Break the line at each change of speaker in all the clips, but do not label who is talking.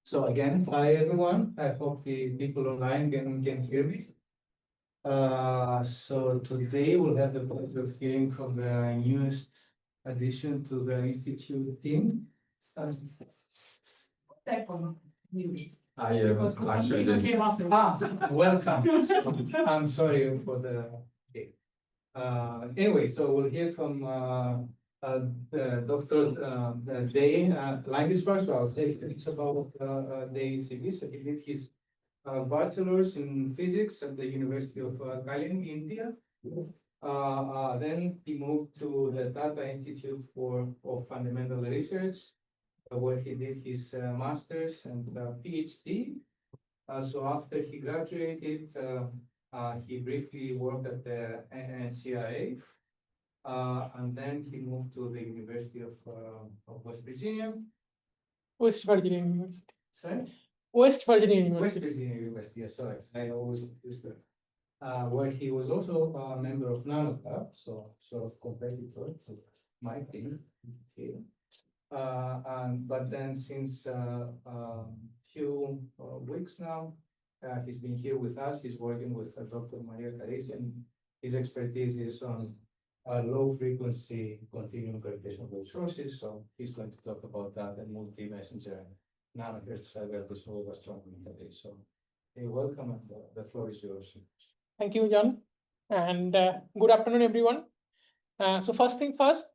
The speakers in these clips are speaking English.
So again, hi everyone. I hope the people online can hear me. So today we'll have the pleasure of hearing from the newest addition to the institute team. I was actually welcome. So, I'm sorry for the. Okay. Anyway, so we'll hear from Dr. Day Lankeswar. So I'll say things about Day CV. So he did his bachelor's in physics at the University of Kalyan, India. Then he moved to the Tata Institute of Fundamental Research, where he did his master's and PhD. So after he graduated, he briefly worked at the NCIA, and then he moved to the University of West Virginia.
West Virginia University.
Sorry?
West Virginia University.
West Virginia University, yeah, sorry. I always used to. Where he was also a member of Nano Club, so sort of competitor to my team. Okay. But then since few weeks now, he's been here with us. He's working with Dr. Maria Caresi, and his expertise is on low frequency continuum gravitational wave sources. So he's going to talk about that and multi-messenger nanohertz gravitational wave astronomy today. So hey, welcome, and the floor is yours.
Thank you, John. And good afternoon, everyone. So first thing first,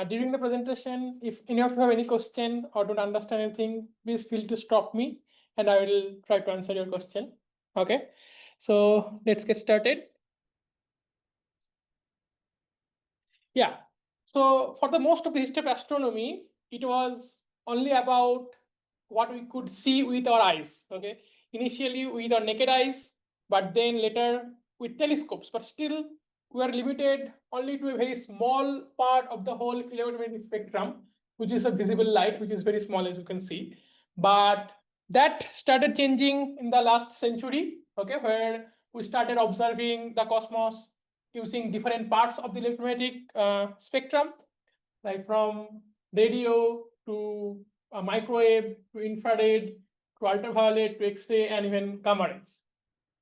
during the presentation, if any of you have any question or don't understand anything, please feel to stop me and I will try to answer your question. Okay, so let's get started. Yeah, so for the most of the history of astronomy, it was only about what we could see with our eyes. Okay, initially with our naked eyes, but then later with telescopes, but still we are limited only to a very small part of the whole electromagnetic spectrum, which is a visible light, which is very small, as you can see. But that started changing in the last century, okay, where we started observing the cosmos using different parts of the electromagnetic spectrum, like from radio to microwave to infrared to ultraviolet to X-ray and even gamma rays.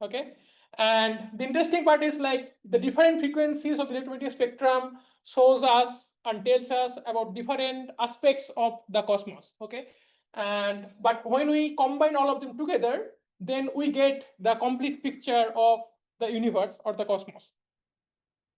Okay, and the interesting part is like the different frequencies of the electromagnetic spectrum shows us and tells us about different aspects of the cosmos. Okay, and but when we combine all of them together, then we get the complete picture of the universe or the cosmos.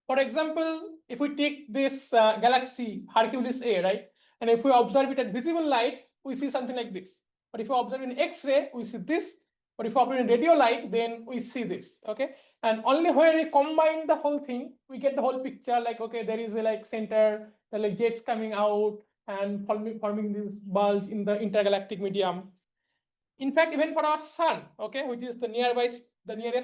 For example, if we take this galaxy Hercules A, right, and if we observe it at visible light, we see something like this. But if we observe in X-ray, we see this. But if we observe in radio light, then we see this. Okay, and only when we combine the whole thing, we get the whole picture. Like, okay, there is a like center, the like jets coming out and forming this bulge in the intergalactic medium. In fact, even for our sun, okay, which is the nearest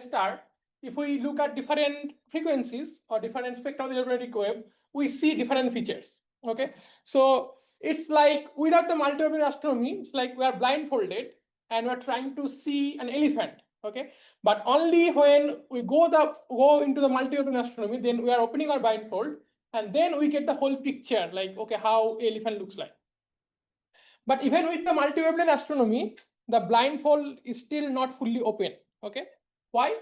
star, if we look at different frequencies or different spectra of the electromagnetic wave, we see different features. Okay, so it's like without the multi-wavelength astronomy, it's like we are blindfolded and we're trying to see an elephant. Okay, but only when we go into the multi-wavelength astronomy, then we are opening our blindfold and then we get the whole picture, like, okay, how elephant looks like. But even with the multi-wavelength astronomy, the blindfold is still not fully open. Okay, why?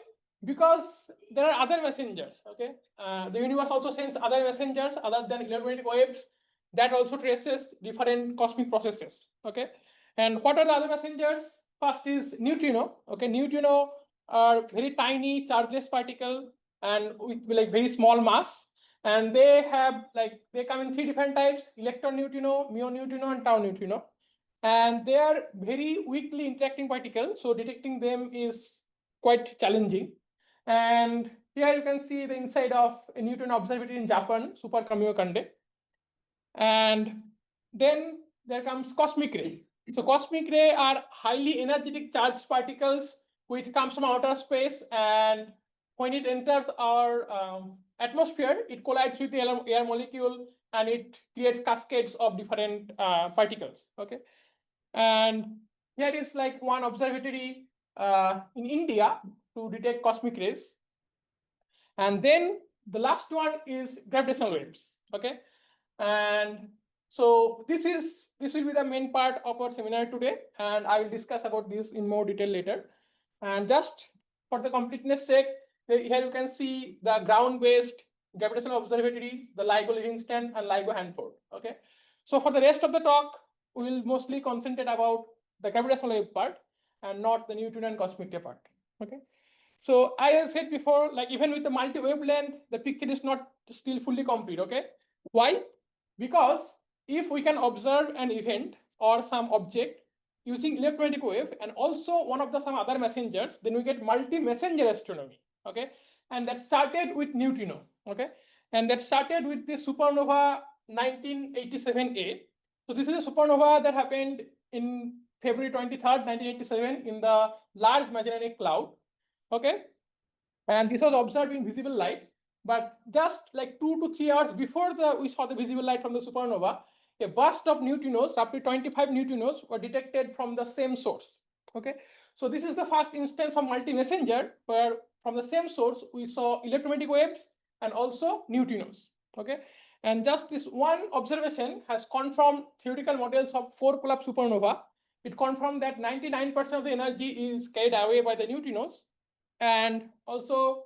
Because there are other messengers. Okay, the universe also sends other messengers other than electromagnetic waves that also traces different cosmic processes. Okay, and what are the other messengers? First is neutrino. Okay, neutrino are very tiny chargeless particle and with like very small mass, and they come in three different types: electron neutrino, mu neutrino, and tau neutrino. And they are very weakly interacting particles, so detecting them is quite challenging. And here you can see the inside of a neutrino observatory in Japan, Super Kamiokande. And then there comes cosmic ray. So cosmic ray are highly energetic charged particles which comes from outer space, and when it enters our atmosphere, it collides with the air molecule and it creates cascades of different particles. Okay. And here is like one observatory in India to detect cosmic rays. And then the last one is gravitational waves. Okay, and So this will be the main part of our seminar today, and I will discuss about this in more detail later. And just for the completeness sake, here you can see the ground-based gravitational observatory, the LIGO Livingston and LIGO Hanford. Okay, so for the rest of the talk, we will mostly concentrate about the gravitational wave part and not the Newtonian and cosmic ray part. Okay, so as I said before, like even with the multi-wavelength, the picture is not still fully complete. Okay, why? Because if we can observe an event or some object using electromagnetic wave and also one of the some other messengers, then we get multi-messenger astronomy. Okay, and that started with neutrino. Okay, and that started with the supernova 1987A. So this is a supernova that happened in February 23rd, 1987 in the Large Magellanic Cloud. Okay, and this was observed in visible light. But just like 2 to 3 hours before we saw the visible light from the supernova, a burst of neutrinos, roughly 25 neutrinos, were detected from the same source. Okay, so this is the first instance of multi-messenger where from the same source we saw electromagnetic waves and also neutrinos. Okay, and just this one observation has confirmed theoretical models of 4 collapse supernova. It confirmed that 99% of the energy is carried away by the neutrinos, and also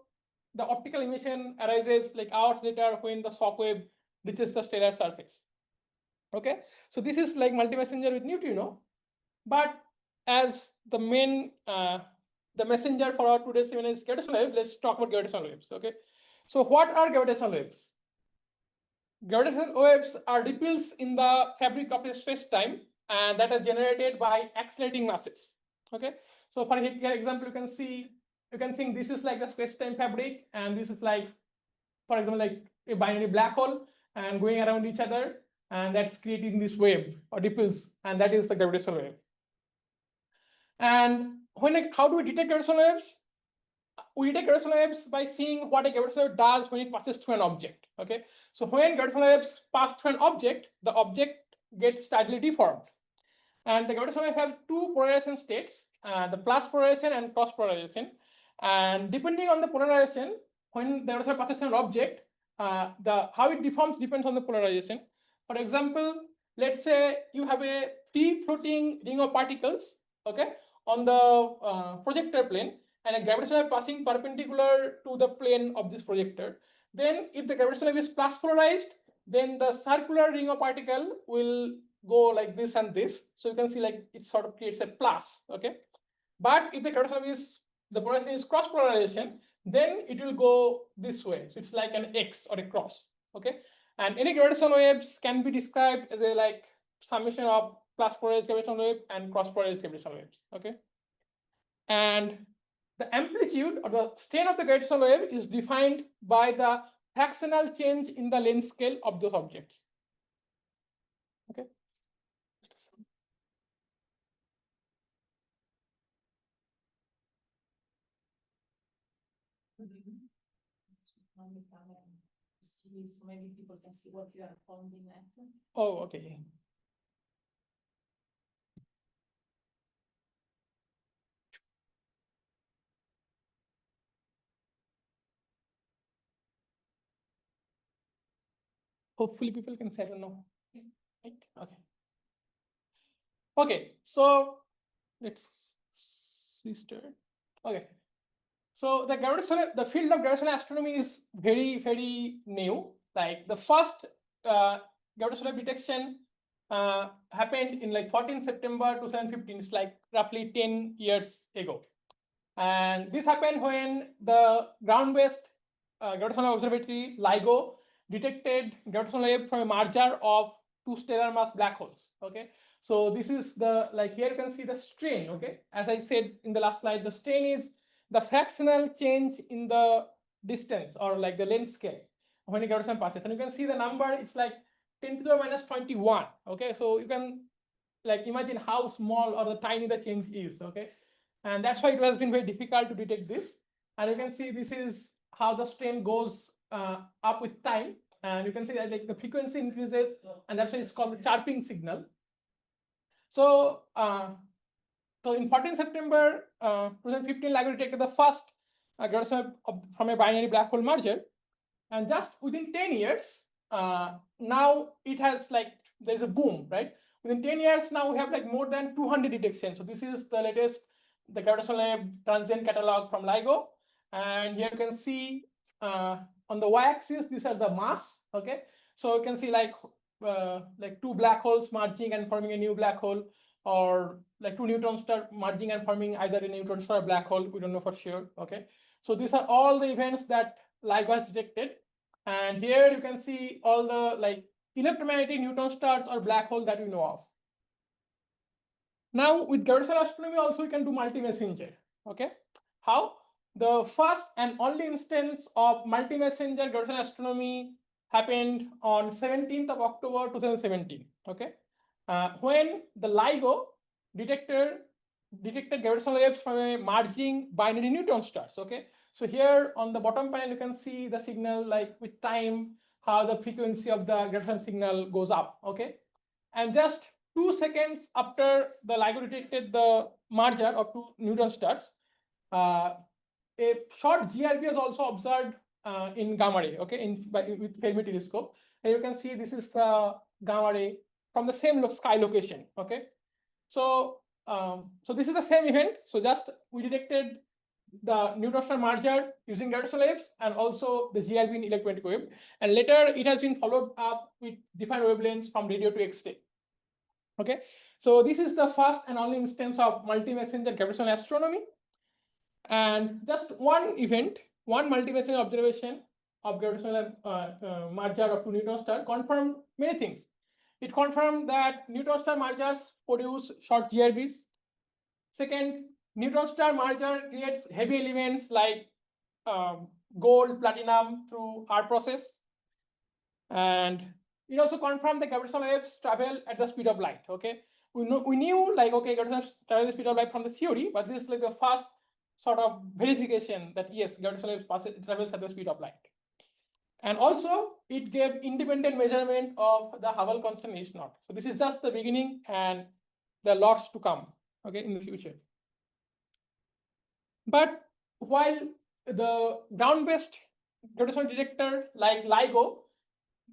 the optical emission arises like hours later when the shock wave reaches the stellar surface. Okay, so this is like multi-messenger with neutrino, but as the main the messenger for our today's seminar is gravitational wave, let's talk about gravitational waves. Okay, so what are gravitational waves? Gravitational waves are ripples in the fabric of a space-time and that are generated by accelerating masses. Okay, so for here example, you can think this is like the space-time fabric, and this is like, for example, like a binary black hole and going around each other, and that's creating this wave or ripples, and that is the gravitational wave. And how do we detect gravitational waves? We detect gravitational waves by seeing what a gravitational wave does when it passes through an object. Okay, so when gravitational waves pass through an object, the object gets stagically deformed. And the gravitational wave have two polarization states, the plus polarization and cross polarization. And depending on the polarization, when the gravitational wave passes through an object, how it deforms depends on the polarization. For example, let's say you have a free floating ring of particles, okay, on the projector plane, and a gravitational wave passing perpendicular to the plane of this projector. Then if the gravitational wave is plus polarized, then the circular ring of particle will go like this and this. So you can see like it sort of creates a plus. Okay, but if the gravitational wave is the polarization is cross polarization, then it will go this way. So it's like an X or a cross. Okay, and any gravitational waves can be described as a like summation of plus polarized gravitational wave and cross polarized gravitational waves. Okay, and the amplitude or the strain of the gravitational wave is defined by the fractional change in the length scale of those objects. Okay.
So maybe people can see what you are pointing at.
Oh, okay. Hopefully people can say, I don't know. Right? Okay. Okay, so let's restart. Okay. So the field of gravitational astronomy is very, very new. Like the first gravitational detection happened in like 14 September 2015. It's like roughly 10 years ago. And this happened when the ground-based gravitational observatory LIGO detected gravitational wave from a merger of two stellar mass black holes. Okay, so this is the, like here you can see the strain. Okay, as I said in the last slide, the strain is the fractional change in the distance or like the length scale when a gravitational passes, and you can see the number. It's like 10 to the minus 21. Okay, so you can like imagine how small or the tiny the change is. Okay, and that's why it has been very difficult to detect this. And you can see this is how the strain goes up with time. And you can see that like the frequency increases, and that's why it's called the chirping signal. So, so in 14 September 2015, LIGO detected the first gravitational from a binary black hole merger. And just within 10 years, now it has like there's a boom, right? Within 10 years now, we have like more than 200 detections. So this is the latest, the gravitational wave transient catalog from LIGO. And here you can see on the y-axis, these are the mass, okay? So you can see like two black holes merging and forming a new black hole, or like two neutron stars merging and forming either a neutron star or black hole. We don't know for sure, okay? So these are all the events that LIGO has detected. And here you can see all the like electromagnetic neutron stars or black hole that we know of. Now with gravitational astronomy also we can do multi-messenger, okay? How? The first and only instance of multi-messenger gravitational astronomy happened on 17th of October 2017, okay? When the LIGO detected gravitational waves from a merging binary neutron stars, okay? So here on the bottom panel, you can see the signal like with time, how the frequency of the gravitational signal goes up, okay? And just 2 seconds after the LIGO detected the merger of two neutron stars, a short GRB was also observed in gamma ray, okay, with Fermi telescope. And you can see this is the gamma ray from the same sky location, okay. So so this is the same event. So just we detected the neutron star merger using gravitational waves and also the GRB in electromagnetic wave. And later it has been followed up with different wavelengths from radio to X-ray. Okay, so this is the first and only instance of multi-messenger gravitational astronomy. And just one event, one multi-messenger observation of gravitational merger of two neutron stars confirmed many things. It confirmed that neutron star mergers produce short GRBs. Second, neutron star merger creates heavy elements like gold, platinum through our process. And it also confirmed that gravitational waves travel at the speed of light. Okay, we knew like okay, gravitational travel at the speed of light from the theory, but this is like the first sort of verification that yes, gravitational waves travels at the speed of light. And also it gave independent measurement of the Hubble constant H naught. So this is just the beginning, and there are lots to come, okay, in the future. But while the ground-based gravitational detector like LIGO,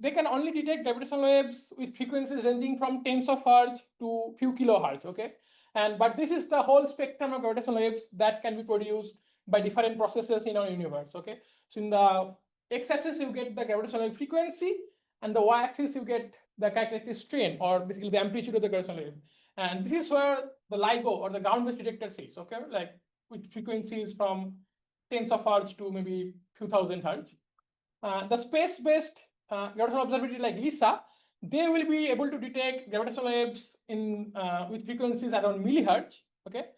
they can only detect gravitational waves with frequencies ranging from tens of hertz to few kilohertz, okay? But this is the whole spectrum of gravitational waves that can be produced by different processes in our universe, okay? So in the x-axis, you get the gravitational wave frequency, and the y-axis, you get the characteristic strain, or basically the amplitude of the gravitational wave. And this is where the LIGO or the ground-based detector sits, okay? Like with frequencies from tens of hertz to maybe few thousand hertz. The space-based gravitational observatory like LISA, they will be able to detect gravitational waves in with frequencies around millihertz, okay?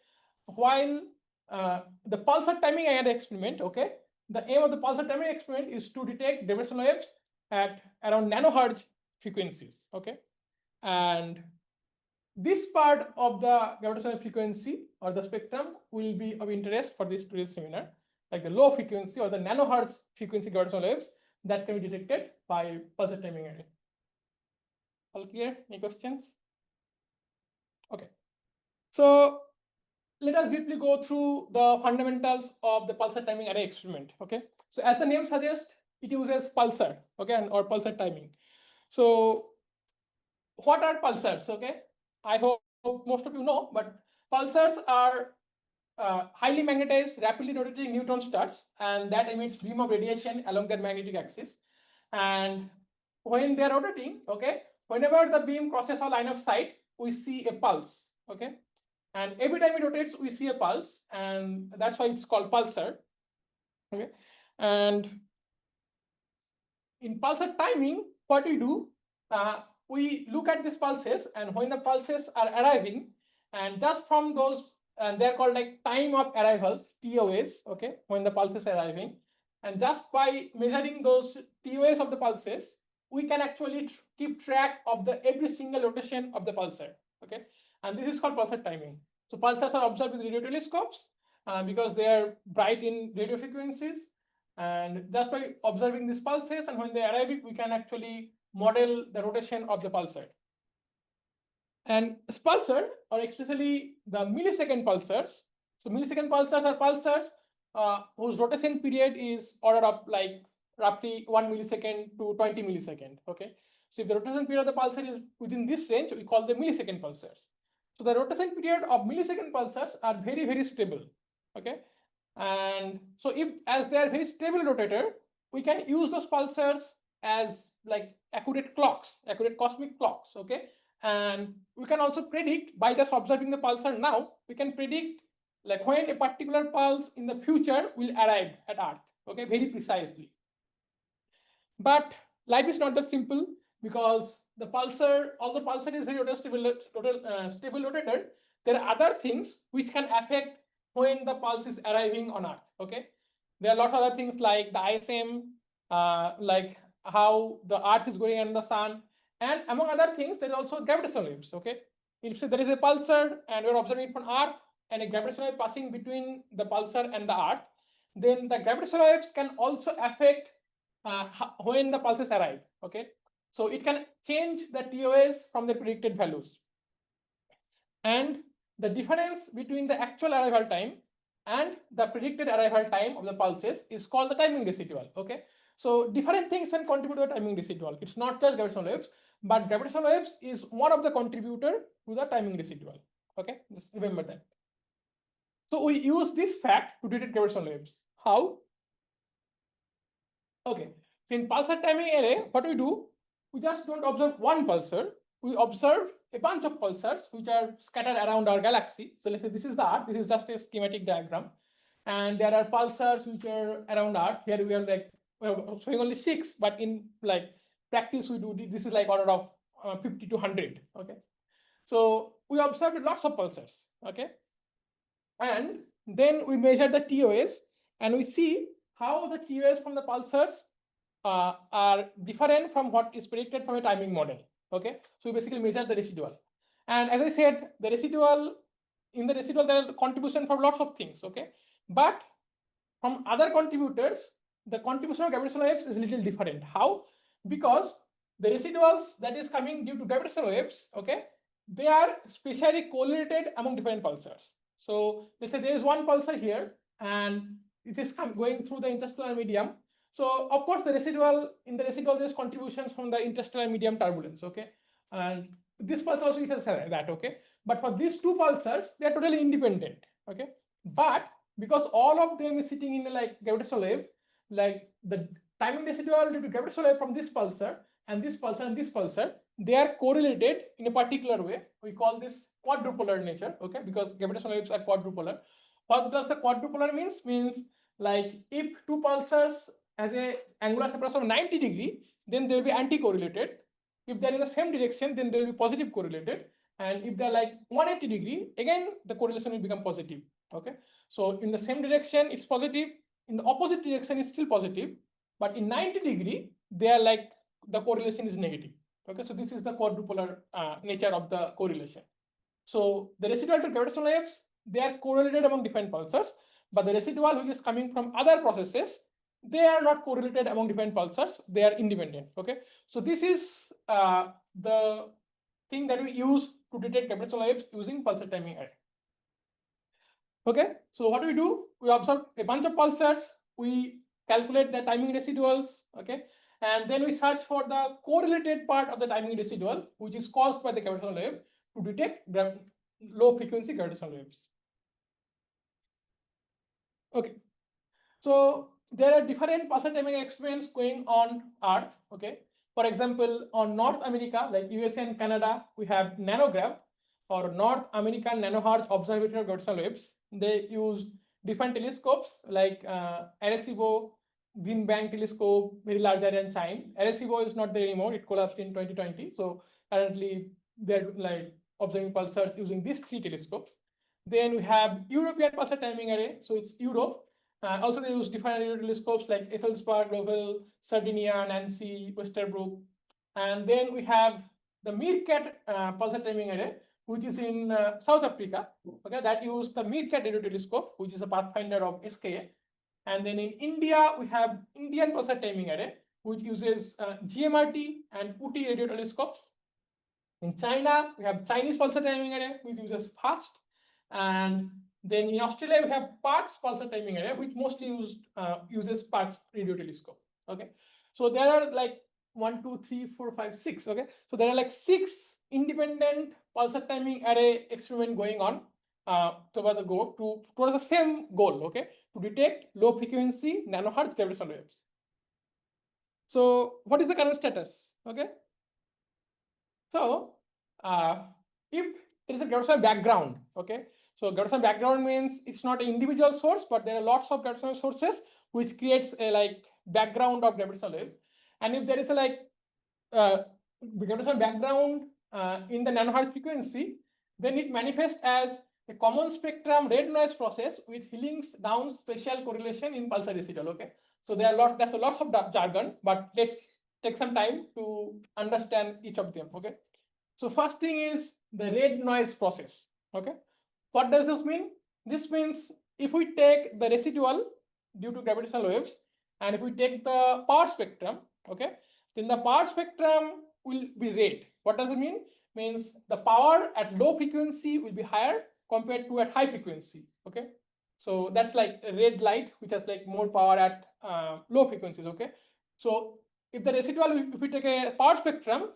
While the pulsar timing array experiment, okay, the aim of the pulsar timing experiment is to detect gravitational waves at around nanohertz frequencies, okay? And this part of the gravitational frequency or the spectrum will be of interest for this today's seminar, like the low frequency or the nanohertz frequency gravitational waves that can be detected by pulsar timing array. All clear? Any questions? Okay. So let us briefly go through the fundamentals of the pulsar timing array experiment. Okay. So as the name suggests, it uses pulsar, okay, or pulsar timing. So what are pulsars? Okay. I hope most of you know, but pulsars are highly magnetized, rapidly rotating neutron stars, and that emits beam of radiation along their magnetic axis. And when they're rotating, okay, whenever the beam crosses our line of sight, we see a pulse, okay? And every time it rotates, we see a pulse, and that's why it's called pulsar, okay? And in pulsar timing, what we do, we look at these pulses, and when the pulses are arriving, and just from those, and they're called like time of arrivals, TOS, okay, when the pulses are arriving, and just by measuring those TOS of the pulses, we can actually keep track of the every single rotation of the pulsar, okay? And this is called pulsar timing. So pulsars are observed with radio telescopes because they are bright in radio frequencies. And just by observing these pulses, and when they arrive, we can actually model the rotation of the pulsar. And pulsar, or especially the millisecond pulsars. So millisecond pulsars are pulsars whose rotation period is order of like roughly 1 millisecond to 20 millisecond. Okay, so if the rotation period of the pulsar is within this range, we call them millisecond pulsars. So the rotation period of millisecond pulsars are very stable. Okay, and so if as they are very stable rotator, we can use those pulsars as like accurate clocks, accurate cosmic clocks. Okay, and we can also predict by just observing the pulsar now, we can predict like when a particular pulse in the future will arrive at Earth. Okay, very precisely. But life is not that simple, because the pulsar, although pulsar is very stable rotator, there are other things which can affect when the pulse is arriving on Earth. Okay, there are lots of other things like the ISM, like how the Earth is going around the sun, and among other things, there are also gravitational waves. Okay, if there is a pulsar and we're observing it from Earth, and a gravitational wave passing between the pulsar and the Earth, then the gravitational waves can also affect when the pulses arrive. Okay, so it can change the TOS from the predicted values, and the difference between the actual arrival time and the predicted arrival time of the pulses is called the timing residual. Okay, so different things can contribute to the timing residual. It's not just gravitational waves, but gravitational waves is one of the contributor to the timing residual. Okay, just remember that. So we use this fact to detect gravitational waves. How? Okay, so in pulsar timing array, what we do, we just don't observe one pulsar, we observe a bunch of pulsars which are scattered around our galaxy. So let's say this is the Earth, this is just a schematic diagram. And there are pulsars which are around Earth. Here we are like, we're showing only 6, but in like practice we do, this is like order of 50 to 100. Okay, so we observed lots of pulsars. Okay, and then we measure the TOS and we see how the TOS from the pulsars are different from what is predicted from a timing model. Okay, so we basically measure the residual. And as I said, the residual, in the residual, there are contribution from lots of things. Okay, but from other contributors, the contribution of gravitational waves is a little different. How? Because the residuals that is coming due to gravitational waves, okay, they are specially correlated among different pulsars. So let's say there is one pulsar here, and it is going through the interstellar medium. So of course, the residual, in the residual, there's contributions from the interstellar medium turbulence. Okay, and this pulsar also it has that. Okay, but for these two pulsars, they are totally independent. Okay, but because all of them is sitting in a like gravitational wave, like the timing residual due to gravitational wave from this pulsar and this pulsar and this pulsar, they are correlated in a particular way. We call this quadrupolar nature. Okay, because gravitational waves are quadrupolar. What does the quadrupolar means? Means like if two pulsars has a angular separation of 90 degree, then they will be anti-correlated. If they're in the same direction, then they will be positive correlated. And if they're like 180 degree, again, the correlation will become positive. Okay, so in the same direction, it's positive. In the opposite direction, it's still positive. But in 90 degree, they are like the correlation is negative. Okay, so this is the quadrupolar nature of the correlation. So the residual to gravitational waves, they are correlated among different pulsars, but the residual which is coming from other processes, they are not correlated among different pulsars, they are independent. Okay, so this is the thing that we use to detect gravitational waves using pulsar timing array. Okay, so what do? We observe a bunch of pulsars, we calculate the timing residuals. Okay, and then we search for the correlated part of the timing residual, which is caused by the gravitational wave, to detect low frequency gravitational waves. Okay, so there are different pulsar timing experiments going on Earth. Okay, for example, on North America, like USA and Canada, we have NanoGrav, or North American Nanohertz Observatory of Gravitational Waves. They use different telescopes like Arecibo, Green Bank Telescope, very large area, and CHIME. Arecibo is not there anymore; it collapsed in 2020. So currently, they're like observing pulsars using these 3 telescopes. Then we have European pulsar timing array. So it's Europe. Also, they use different radio telescopes like Effelsberg, Lovell, Sardinia, Nancy, Westerbrook. And then we have the Meerkat pulsar timing array, which is in South Africa. Okay, that use the Meerkat radio telescope, which is a pathfinder of SKA. And then in India, we have Indian pulsar timing array, which uses GMRT and UT radio telescopes. In China, we have Chinese pulsar timing array, which uses FAST. And then in Australia, we have Parkes pulsar timing array, which mostly uses Parkes radio telescope. Okay, so there are like 1, 2, 3, 4, 5, 6. Okay, so there are like 6 independent pulsar timing array experiment going on toward the goal towards the same goal. Okay, to detect low frequency nanohertz gravitational waves. So what is the current status? Okay, so if there is a gravitational background, okay, so gravitational background means it's not an individual source, but there are lots of gravitational sources which creates a like background of gravitational wave. And if there is a like gravitational background in the nanohertz frequency, then it manifests as a common spectrum red noise process with Hillings down spatial correlation in pulsar residual. Okay, so there are lots. That's a lots of jargon, but let's take some time to understand each of them. Okay, so first thing is the red noise process. Okay, what does this mean? This means if we take the residual due to gravitational waves, and if we take the power spectrum, okay, then the power spectrum will be red. What does it mean? Means the power at low frequency will be higher compared to at high frequency. Okay, so that's like a red light which has like more power at low frequencies. Okay, so if the residual, if we take a power spectrum,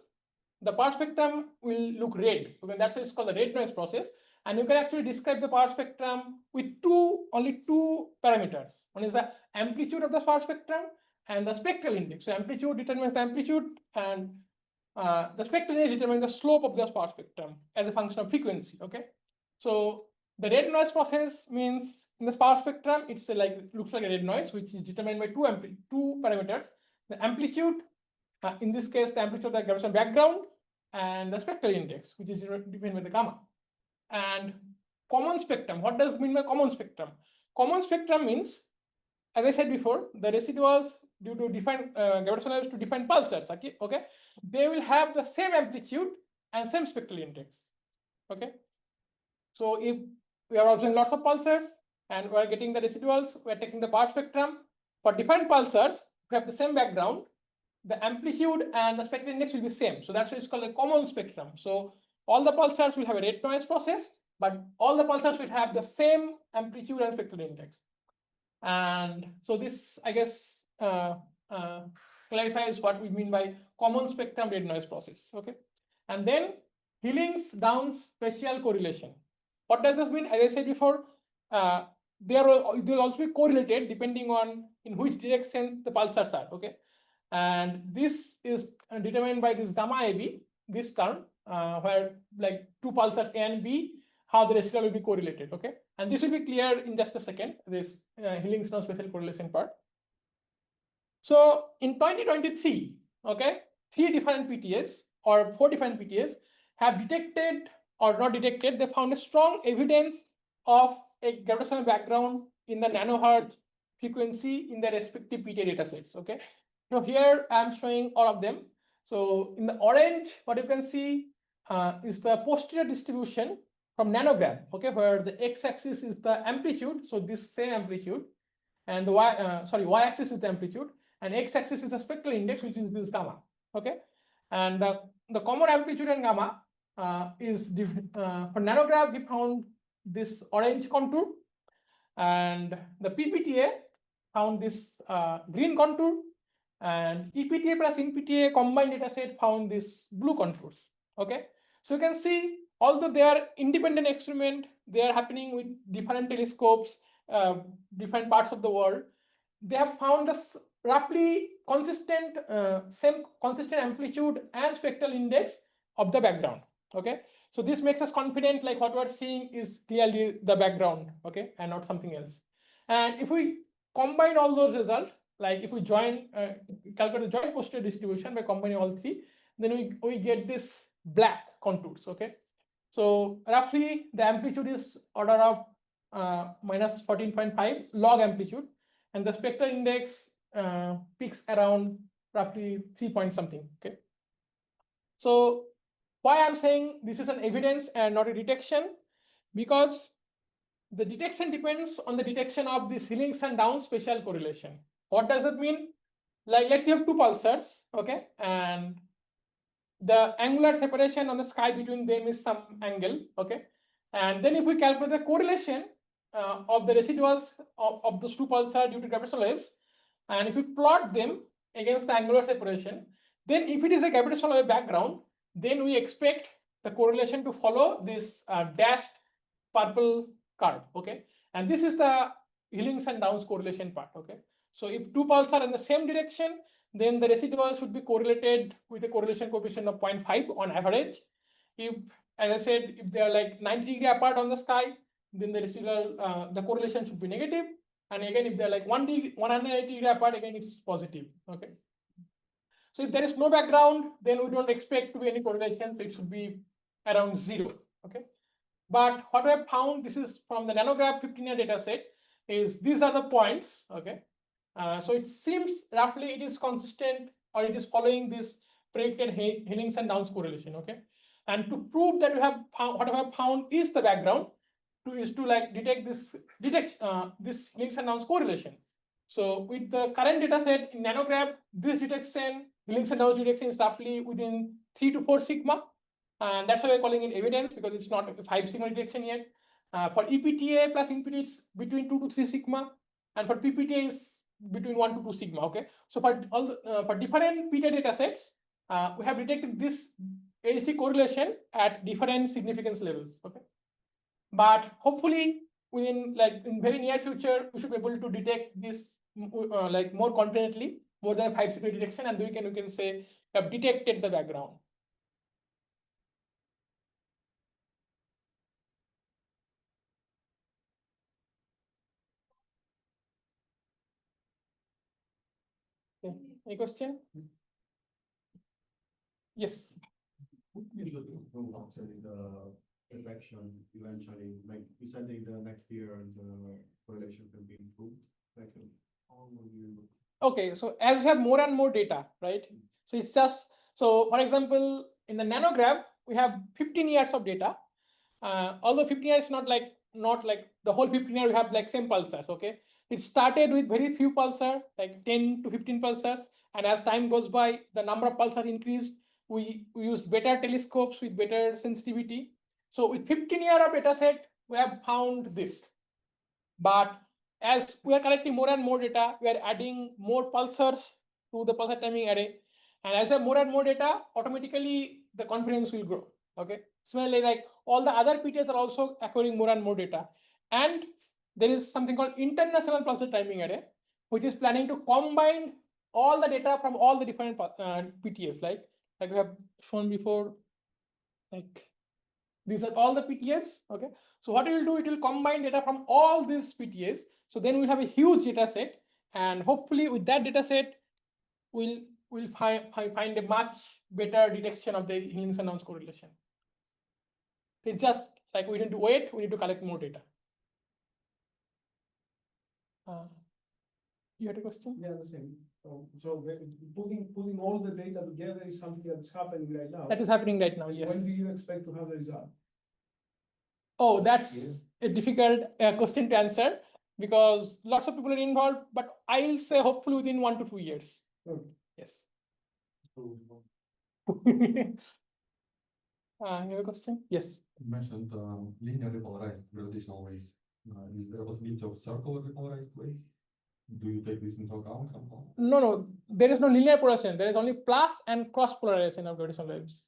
the power spectrum will look red. Okay, that's why it's called the red noise process. And you can actually describe the power spectrum with only two parameters. One is the amplitude of the power spectrum and the spectral index. So amplitude determines the amplitude, and the spectral index determines the slope of the power spectrum as a function of frequency. Okay, so the red noise process means in the power spectrum, it's looks like a red noise, which is determined by two parameters: the amplitude, in this case, the amplitude of the gravitational background, and the spectral index, which is defined by the gamma. And common spectrum. What does it mean by common spectrum? Common spectrum means, as I said before, the residuals due to different gravitational waves to different pulsars. Okay, they will have the same amplitude and same spectral index. Okay, so if we are observing lots of pulsars and we are getting the residuals, we are taking the power spectrum for different pulsars. We have the same background. The amplitude and the spectral index will be same. So that's why it's called a common spectrum. So all the pulsars will have a red noise process, but all the pulsars will have the same amplitude and spectral index. And so this, I guess, clarifies what we mean by common spectrum red noise process. Okay, and then Hillings down spatial correlation. What does this mean? As I said before, they will also be correlated depending on in which direction the pulsars are. Okay, and this is determined by this gamma AB, this term, where like two pulsars A and B, how the residual will be correlated. Okay, and this will be clear in just a second, this Hillings down spatial correlation part. So in 2023, okay, 3 different PTAs or 4 different PTAs have detected or not detected, they found a strong evidence of a gravitational background in the nanohertz frequency in the respective PTA datasets. Okay, so here I'm showing all of them. So in the orange, what you can see is the posterior distribution from nanogram. Okay, where the x-axis is the amplitude, so this same amplitude, and the y-axis is the amplitude, and x-axis is the spectral index, which is this gamma. Okay, and the common amplitude and gamma is for nanogram we found this orange contour, and the PPTA found this green contour, and EPTA plus NPTA combined data set found this blue contours. Okay, so you can see, although they are independent experiment, they are happening with different telescopes, different parts of the world, they have found this roughly consistent, same consistent amplitude and spectral index of the background. Okay, so this makes us confident like what we are seeing is clearly the background, okay, and not something else. And if we combine all those results, like if we calculate the joint posterior distribution by combining all three, then we get this black contours. Okay, so roughly the amplitude is order of minus 14.5 log amplitude, and the spectral index peaks around roughly 3 point something. Okay, so why I'm saying this is an evidence and not a detection, because the detection depends on the detection of this Hillings and down spatial correlation. What does that mean? Like let's say you have two pulsars, okay, and the angular separation on the sky between them is some angle, okay, and then if we calculate the correlation of the residuals of those two pulsars due to gravitational waves, and if we plot them, against the angular separation, then if it is a gravitational wave background, then we expect the correlation to follow this dashed purple curve, okay? And this is the Hillings and Downs correlation part, okay? So if two pulses are in the same direction, then the residual should be correlated with a correlation coefficient of 0.5 on average. If, as I said, if they are like 90 degrees apart on the sky, then the residual, the correlation should be negative. And again, if they're like 180 degrees apart, again, it's positive, okay? So if there is no background, then we don't expect to be any correlation. So it should be around 0, okay? But what I have found, this is from the nanograph 15-year data set, is these are the points, okay? So it seems roughly it is consistent, or it is following this predicted Hillings and Downs correlation, okay? And to prove that we have found, what I have found is the background, is to like detect this Hillings and Downs correlation. So with the current data set in nanograph, this detection, Hillings and Downs detection is roughly within 3 to 4 sigma. And that's why we're calling it evidence, because it's not a 5 sigma detection yet. For EPTA plus NPT, it's between 2 to 3 sigma. And for PPTA, is between 1 to 2 sigma, okay? So for all for different PTA data sets, we have detected this HD correlation at different significance levels, okay? But hopefully, within like in very near future, we should be able to detect this like more confidently, more than 5 sigma detection, and we can say we have detected the background. Okay. Any question? Yes.
Actually, the detection eventually, like you said, in the next year, the correlation can be improved. Like, how will you?
Okay, so as we have more and more data, right? So it's just, so for example, in the nanograph, we have 15 years of data. Although 15 years is not like the whole 15 years we have like same pulsars, okay? It started with very few pulsars, like 10 to 15 pulsars, and as time goes by, the number of pulsars increased. We used better telescopes with better sensitivity. So with 15 years of data set, we have found this. But as we are collecting more and more data, we are adding more pulsars to the pulsar timing array. And as we have more and more data, automatically the confidence will grow. Okay. Similarly, like all the other PTAs are also acquiring more and more data. And there is something called international pulsar timing array, which is planning to combine all the data from all the different PTAs, like we have shown before, like these are all the PTAs, okay? So what it will do, it will combine data from all these PTAs. So then we'll have a huge data set, and hopefully with that data set, we'll find a much better detection of the Hillings and Downs correlation. It's just like we need to wait, we need to collect more data. You had a question?
Yeah, the same. So putting all the data together is something that's happening right now.
That is happening right now, yes.
When do you expect to have the result?
Oh, that's a difficult question to answer, because lots of people are involved, but I'll say hopefully within 1 to 2 years.
Okay.
Yes. You have a question? Yes.
You mentioned linearly polarized gravitational waves. Is there a possibility of circularly polarized waves? Do you take this into account somehow?
No, there is no linear polarization. There is only plus and cross polarization of gravitational waves.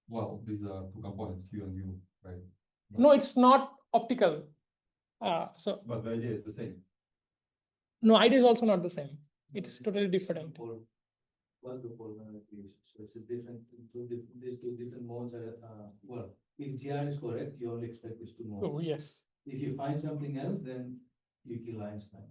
Well, these are two components, Q and U, right?
No, it's not optical.
But the idea is the same.
No, idea is also not the same. It is totally different.
So it's a different, these two different modes are, well, if GR is correct, you only expect these two modes.
Oh, yes.
If you find something else, then you kill Einstein.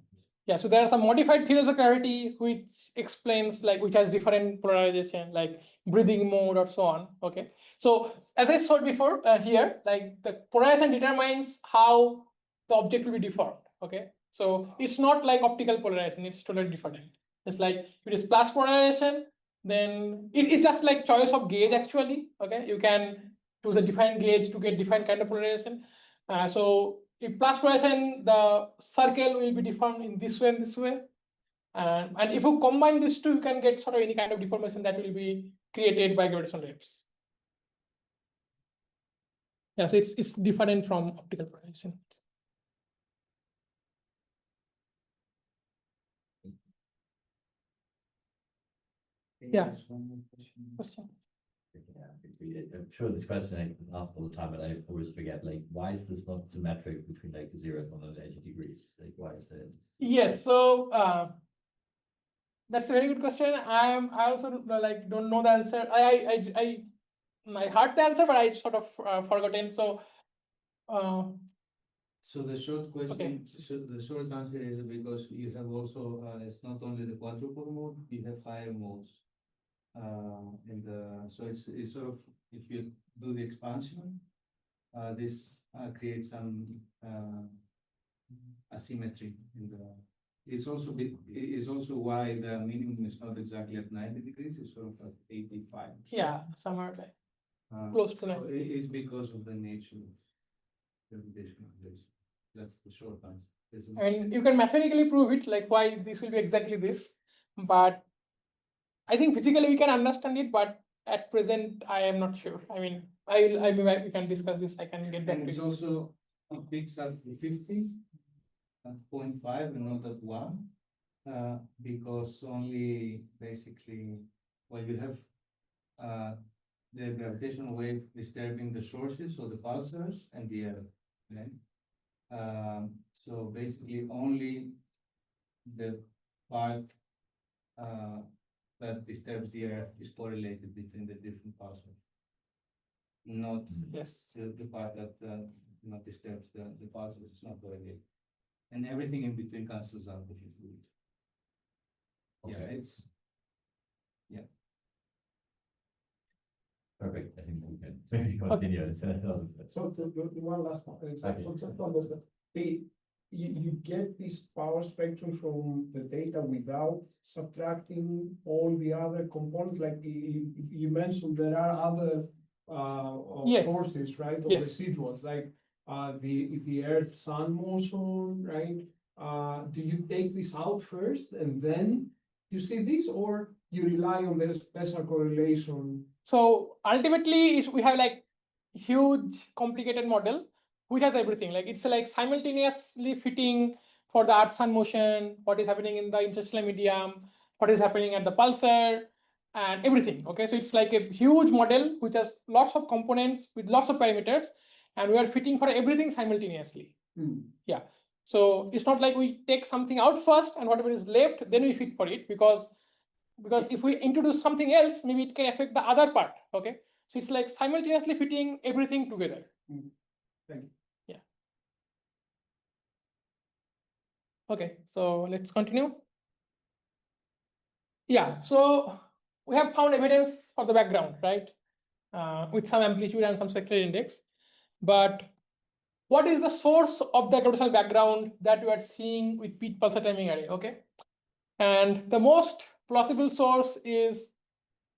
Yeah, so there are some modified theories of gravity which explains, like, which has different polarization, like breathing mode or so on. Okay, so as I showed before here, like the polarization determines how the object will be deformed. Okay, so it's not like optical polarization, it's totally different. It's like if it is plus polarization, then it's just like choice of gauge actually. Okay, you can choose a different gauge to get different kind of polarization. So if plus polarization, the circle will be deformed in this way and this way. And if you combine these two, you can get sort of any kind of deformation that will be created by gravitational waves. Yeah, so it's different from optical polarization. Yeah.
There's one more question.
I'm sure this question is asked all the time, but I always forget, like, why is this not symmetric between like 0 and 180 degrees? Like, why is it?
Yes, so that's a very good question. I also like don't know the answer. I heard the answer, but I sort of forgotten. So
So the short question,
Okay.
the short answer is because you have also, it's not only the quadruple mode, you have higher modes. So it's sort of, if you do the expansion, this creates some asymmetry in the. It's also why the minimum is not exactly at 90 degrees, it's sort of at 85.
yeah, somewhere like close to
So
90.
it's because of the nature of gravitational waves. That's the short answer.
And you can mathematically prove it, like why this will be exactly this. But I think physically we can understand it, but at present I am not sure. I mean, we can discuss this. I can get back
And
to
it's
you.
also, it peaks at 50, at 0.5 and not at 1, because only basically, well, you have the gravitational wave disturbing the sources, so the pulsars and the air, right? So basically only the part that disturbs the earth is correlated between the different pulsars. Not
Yes.
the part that not disturbs the pulsars, it's not correlated. And everything in between cancels out if you do it. Yeah,
Okay.
it's
Perfect. I think we can maybe continue.
So the one last one, so
Okay.
just to understand, you get this power spectrum from the data without subtracting all the other components, like you mentioned, there are other
Yes.
sources, right, of
Yes.
residuals, like the Earth-Sun motion, right? Do you take this out first and then you see this, or you rely on the special correlation?
So ultimately, we have like huge complicated model which has everything. Like it's like simultaneously fitting for the Earth-Sun motion, what is happening in the interstellar medium, what is happening at the pulsar, and everything. Okay, so it's like a huge model which has lots of components with lots of parameters, and we are fitting for everything simultaneously. Yeah. So it's not like we take something out first and whatever is left, then we fit for it, because if we introduce something else, maybe it can affect the other part. Okay, so it's like simultaneously fitting everything together.
Thank you.
Yeah. Okay, so let's continue. Yeah, so we have found evidence for the background, right? With some amplitude and some spectral index. But what is the source of the gravitational background that we are seeing with peak pulsar timing array? Okay, and the most plausible source is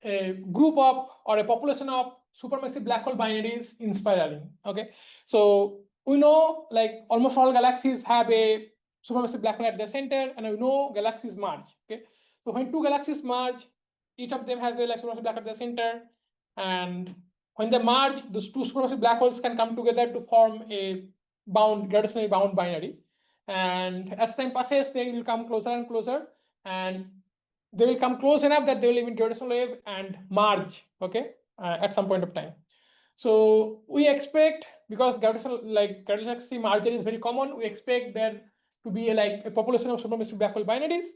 a group of or a population of supermassive black hole binaries in spiraling. Okay, so we know like almost all galaxies have a supermassive black hole at the center, and we know galaxies merge. Okay, so when two galaxies merge, each of them has a like supermassive black hole at the center, and when they merge, those two supermassive black holes can come together to form a gravitationally bound binary. And as time passes, they will come closer and closer, and they will come close enough that they will emit gravitational wave and merge, okay, at some point of time. So we expect, because gravitational merger is very common, we expect there to be like a population of supermassive black hole binaries,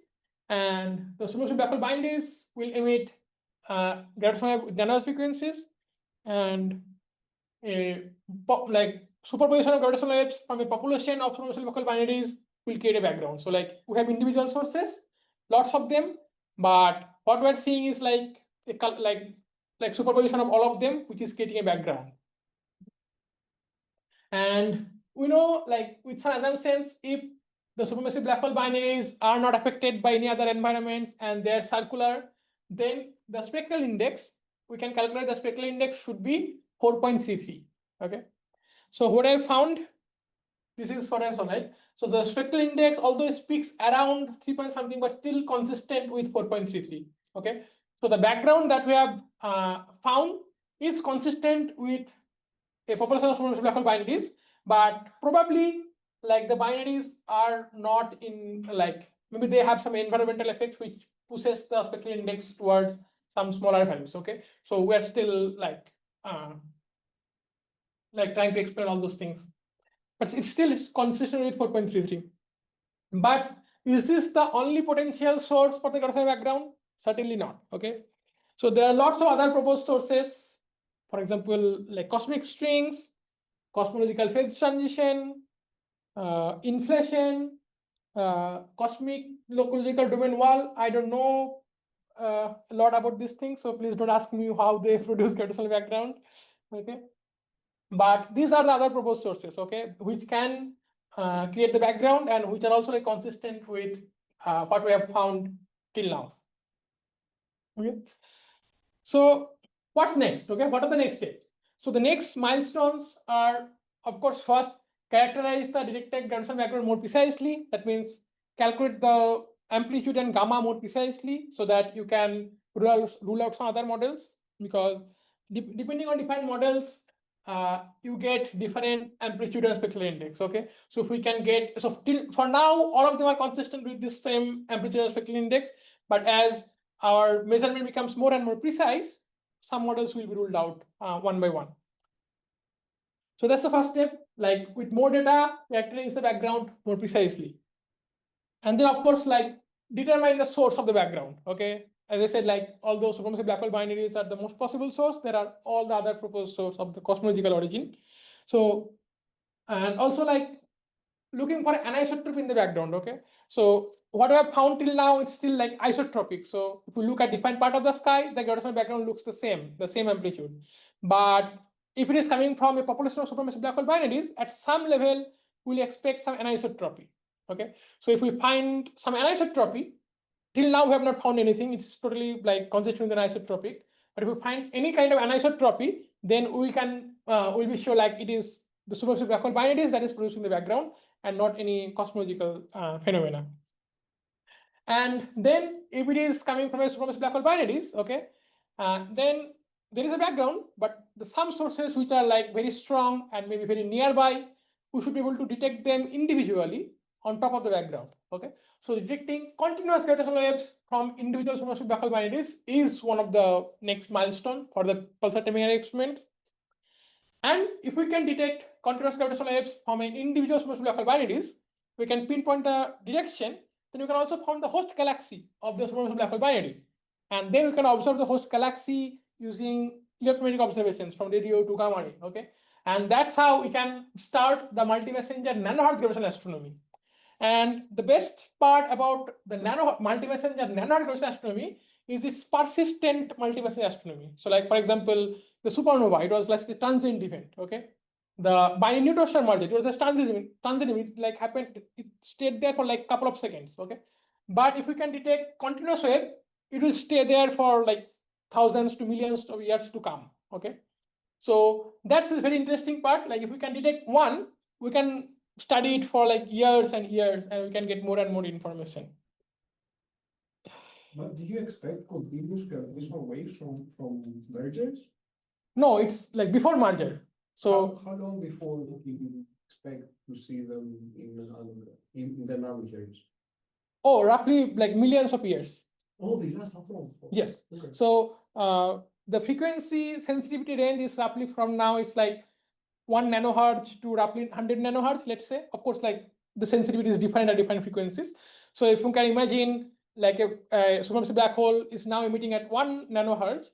and the supermassive black hole binaries will emit gravitational wave with nano frequencies, and a superposition of gravitational waves from a population of supermassive black hole binaries will create a background. So like we have individual sources, lots of them, but what we're seeing is like a superposition of all of them, which is creating a background. And we know, like with some assumptions, if the supermassive black hole binaries are not affected by any other environments and they're circular, then the spectral index, we can calculate the spectral index should be 4.33. Okay, so what I found, this is what I saw, right? So the spectral index, although it peaks around 3 point something, but still consistent with 4.33. Okay, so the background that we have found is consistent with a population of supermassive black hole binaries, but probably like the binaries are not in, like maybe they have some environmental effect which pushes the spectral index towards some smaller values. Okay, so we are still like trying to explain all those things, but it still is consistent with 4.33. But is this the only potential source for the gravitational background? Certainly not. Okay, so there are lots of other proposed sources. For example, like cosmic strings, cosmological phase transition, inflation, cosmic local domain wall. I don't know a lot about these things, so please don't ask me how they produce gravitational background. Okay, but these are the other proposed sources, okay, which can create the background and which are also like consistent with what we have found till now. Okay, so what's next? Okay, what are the next steps? So the next milestones are, of course, first characterize the detected gravitational background more precisely. That means calculate the amplitude and gamma more precisely so that you can rule out some other models, because depending on different models, you get different amplitude and spectral index. Okay, so if we can get, so till for now all of them are consistent with this same amplitude and spectral index, but as our measurement becomes more and more precise, some models will be ruled out one by one. So that's the first step. Like with more data, characterize the background more precisely, and then of course like determine the source of the background. Okay, as I said, like although supermassive black hole binaries are the most possible source, there are all the other proposed source of the cosmological origin. So, and also like looking for anisotropy in the background. Okay, so what I have found till now, it's still like isotropic. So if we look at different part of the sky, the gravitational background looks the same amplitude. But if it is coming from a population of supermassive black hole binaries, at some level, we'll expect some anisotropy. Okay, so if we find some anisotropy, till now we have not found anything. It's totally like consistent with anisotropic. But if we find any kind of anisotropy, then we can we'll be sure like it is the supermassive black hole binaries that is producing the background and not any cosmological phenomena. And then if it is coming from a supermassive black hole binaries, okay, then there is a background, but some sources which are like very strong and maybe very nearby, we should be able to detect them individually on top of the background. Okay, so detecting continuous gravitational waves from individual supermassive black hole binaries is one of the next milestone for the pulsar timing experiments. And if we can detect continuous gravitational waves from an individual supermassive black hole binaries, we can pinpoint the direction. Then we can also find the host galaxy of the supermassive black hole binary, and then we can observe the host galaxy using electromagnetic observations from radio to gamma ray. Okay, and that's how we can start the multi-messenger nanohertz gravitational astronomy. And the best part about the multi-messenger nanohertz gravitational astronomy is this persistent multi-messenger astronomy. So, like for example, the supernova, it was like a transient event. Okay, the binary neutron star merger, it was a transient event, like happened, it stayed there for like a couple of seconds. Okay, but if we can detect continuous wave, it will stay there for like thousands to millions of years to come. Okay, so that's a very interesting part. Like if we can detect one, we can study it for like years and years, and we can get more and more information.
But do you expect continuous gravitational waves from mergers?
No, it's like before merger. So
how long before you expect to see them in the mergers?
Oh, roughly like millions of years.
Oh, they last that long?
Yes.
Okay.
So the frequency sensitivity range is roughly from now, it's like 1 nanohertz to roughly 100 nanohertz, let's say. Of course, like the sensitivity is different at different frequencies. So if you can imagine like a supermassive black hole is now emitting at 1 nanohertz,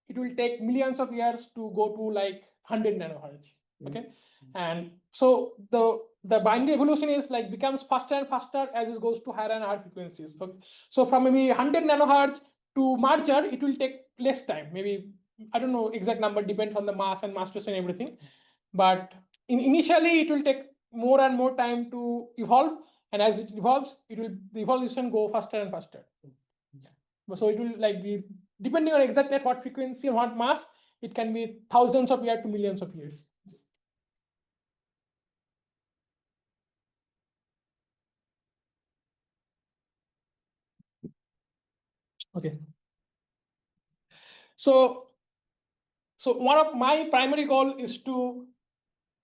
it will take millions of years to go to like 100 nanohertz. Okay. And so the binary evolution is like becomes faster and faster as it goes to higher and higher frequencies. Okay. So from maybe 100 nanohertz to merger, it will take less time. Maybe, I don't know exact number, depends on the mass and mass and everything. But initially it will take more and more time to evolve, and as it evolves, the evolution go faster and faster. So it will like be depending on exactly at what frequency and what mass, it can be thousands of years to millions of years. Okay. So one of my primary goal is to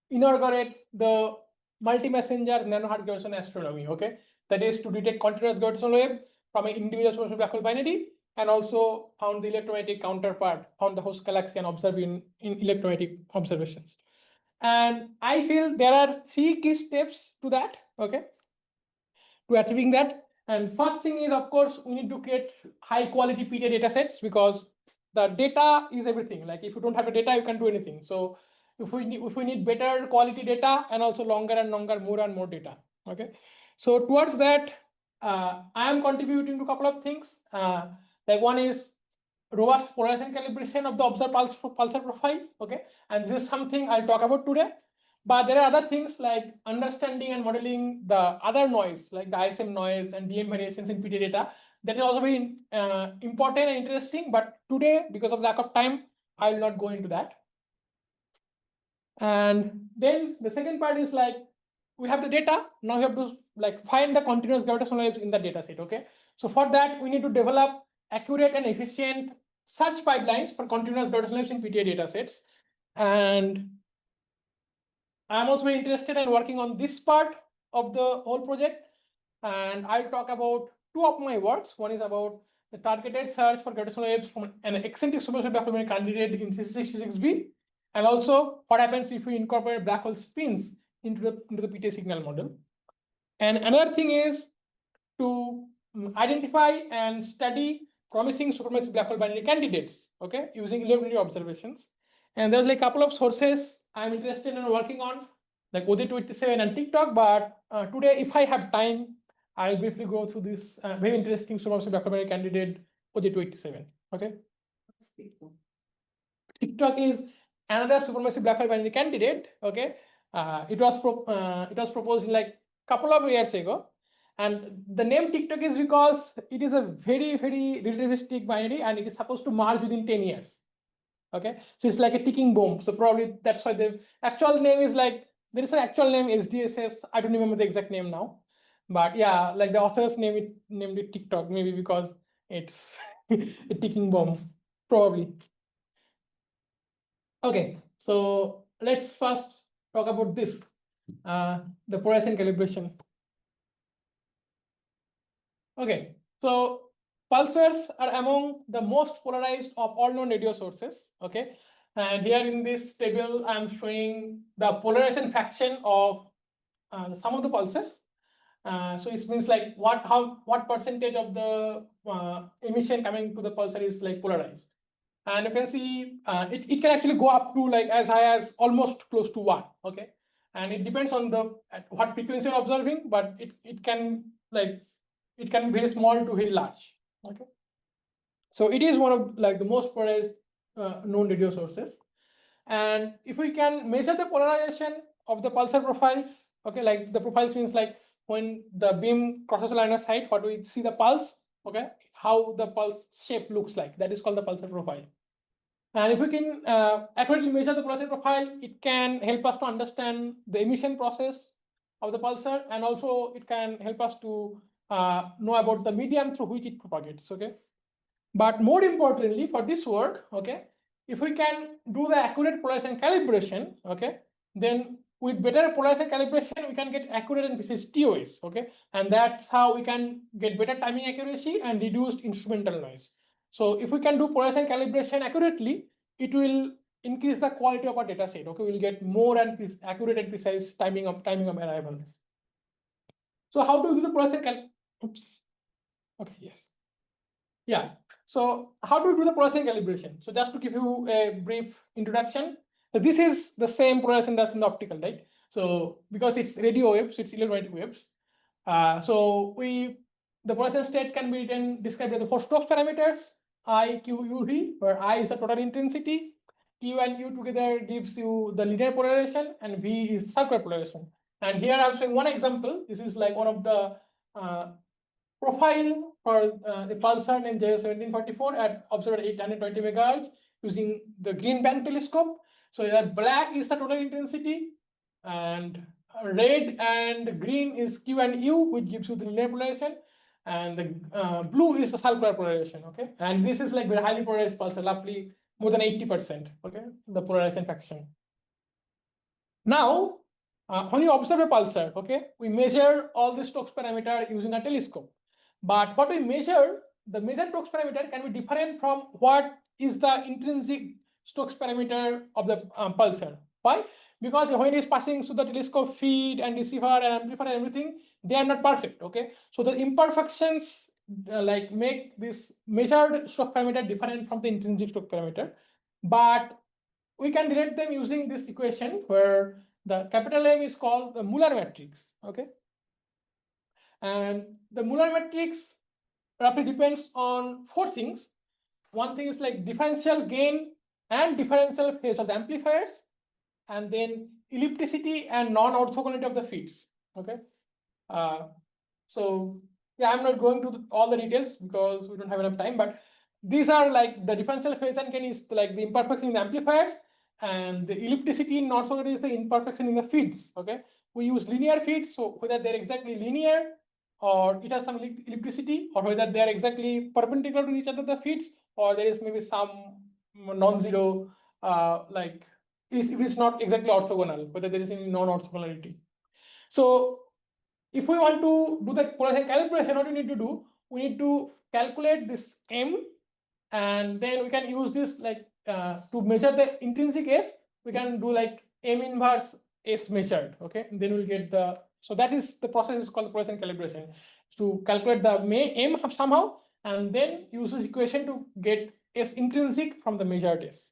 inaugurate the multi-messenger nanohertz gravitational astronomy. Okay, that is to detect continuous gravitational wave from an individual supermassive black hole binary and also found the electromagnetic counterpart, found the host galaxy and observed in electromagnetic observations. And I feel there are 3 key steps to that, okay, to achieving that. And first thing is, of course, we need to create high quality PDA data sets, because the data is everything. Like if you don't have the data, you can't do anything. So if we need better quality data and also longer and longer, more and more data, okay. So towards that, I am contributing to a couple of things. Like one is robust polarization calibration of the observed pulsar profile, okay, and this is something I'll talk about today. But there are other things like understanding and modeling the other noise, like the ISM noise and DM variations in PDA data. That is also very important and interesting. But today, because of lack of time, I will not go into that. And then the second part is like, we have the data. Now we have to like find the continuous gravitational waves in the data set, okay? So for that, we need to develop accurate and efficient search pipelines for continuous gravitational waves in PDA data sets. And I'm also very interested in working on this part of the whole project. And I'll talk about 2 of my works. One is about the targeted search for gravitational waves from an eccentric supermassive black hole candidate in 366b. And also what happens if we incorporate black hole spins into the PTA signal model. And another thing is to identify and study promising supermassive black hole binary candidates, okay, using electromagnetic observations. And there's like a couple of sources I'm interested in working on, like OJ287 and TikTok. But today, if I have time, I'll briefly go through this very interesting supermassive black hole binary candidate OJ287. Okay. TikTok is another supermassive black hole binary candidate. Okay. It was proposed in like a couple of years ago. And the name TikTok is because it is a very, very relativistic binary, and it is supposed to merge within 10 years. Okay, so it's like a ticking bomb. So probably that's why the actual name is like, there is an actual name SDSS. I don't remember the exact name now, but yeah, like the authors named it TikTok, maybe because it's a ticking bomb, probably. Okay, so let's first talk about this, the polarization calibration. Okay, so pulsars are among the most polarized of all known radio sources. Okay, and here in this table, I'm showing the polarization fraction of some of the pulsars. So it means like what percentage of the emission coming to the pulsar is like polarized. And you can see it can actually go up to like as high as almost close to 1. Okay, and it depends on at what frequency you're observing, but it can be very small to very large. Okay, so it is one of like the most polarized known radio sources. And if we can measure the polarization of the pulsar profiles, okay, like the profiles means like when the beam crosses the line of sight, what we see the pulse, okay, how the pulse shape looks like, that is called the pulsar profile. And if we can accurately measure the pulsar profile, it can help us to understand the emission process of the pulsar, and also it can help us to know about the medium through which it propagates. Okay, but more importantly for this work, okay, if we can do the accurate polarization calibration, okay, then with better polarization calibration, we can get accurate and precise TOS. Okay, and that's how we can get better timing accuracy and reduced instrumental noise. So if we can do polarization calibration accurately, it will increase the quality of our data set. Okay, we'll get more and accurate and precise timing of arrivals. So how do we do the polarization Oops. Okay, yes. Yeah. So how do we do the polarization calibration? So just to give you a brief introduction, so this is the same polarization that's in the optical, right? So because it's radio waves, it's electromagnetic waves. So the polarization state can be then described as the 4 Stokes parameters, I, Q, U, V, where I is the total intensity, Q and U together gives you the linear polarization, and V is circular polarization. And here I'm showing one example. This is like one of the profile for the pulsar named J1744 at observed at 820 megahertz using the green band telescope. So that black is the total intensity, and red and green is Q and U, which gives you the linear polarization, and the blue is the circular polarization. Okay, and this is like very highly polarized pulsar, roughly more than 80%. Okay, the polarization fraction. Now, when you observe a pulsar, okay, we measure all the Stokes parameter using a telescope. But what we measure the measured Stokes parameter can be different from what is the intrinsic Stokes parameter of the pulsar. Why? Because when it is passing through the telescope feed and receiver and amplifier and everything, they are not perfect. Okay, so the imperfections like make this measured Stokes parameter different from the intrinsic Stokes parameter, but we can relate them using this equation where the capital M is called the Muller matrix. Okay, and the Muller matrix roughly depends on four things. One thing is like differential gain and differential phase of the amplifiers, and then ellipticity and non-orthogonality of the feeds. Okay, so yeah, I'm not going to all the details because we don't have enough time, but these are like the differential phase and gain is like the imperfection in the amplifiers, and the ellipticity in orthogonality is the imperfection in the feeds. Okay, we use linear feeds, so whether they're exactly linear or it has some ellipticity, or whether they're exactly perpendicular to each other, the feeds, or there is maybe some non-zero like if it's not exactly orthogonal, whether there is any non-orthogonality. So if we want to do the polarization calibration, what we need to do, we need to calculate this M, and then we can use this like to measure the intrinsic S, we can do like M inverse S measured. Okay, and then we'll get the, so that is the process is called polarization calibration, to calculate the M somehow, and then use this equation to get S intrinsic from the measured S.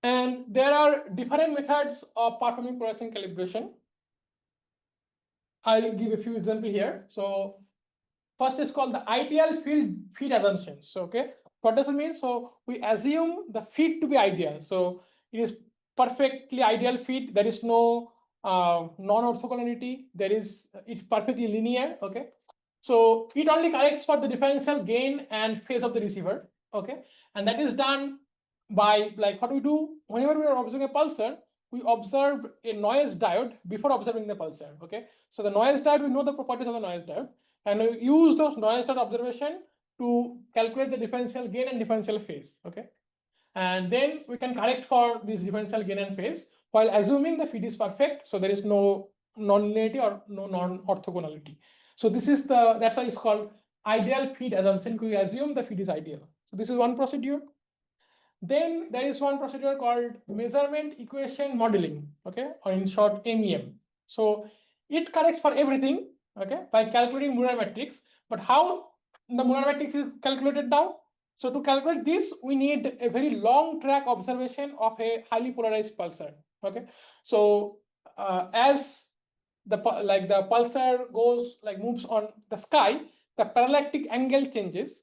And there are different methods of performing polarization calibration. I'll give a few examples here. So first is called the ideal feed assumptions. So, okay, what does it mean? So we assume the feed to be ideal. So it is perfectly ideal feed. There is no non-orthogonality. It's perfectly linear. Okay, so it only corrects for the differential gain and phase of the receiver. Okay, and that is done by like what we do whenever we are observing a pulsar. We observe a noise diode before observing the pulsar. Okay, so the noise diode, we know the properties of the noise diode, and we use those noise diode observation to calculate the differential gain and differential phase. Okay, and then we can correct for this differential gain and phase while assuming the feed is perfect. So there is no non-linearity or no non-orthogonality. So this is that's why it's called ideal feed assumption. We assume the feed is ideal. So this is one procedure. Then there is one procedure called measurement equation modeling, okay, or in short MEM. So it corrects for everything, okay, by calculating Muller matrix. But how the Muller matrix is calculated now? So to calculate this, we need a very long track observation of a highly polarized pulsar. Okay, so as the pulsar goes moves on the sky, the parallactic angle changes,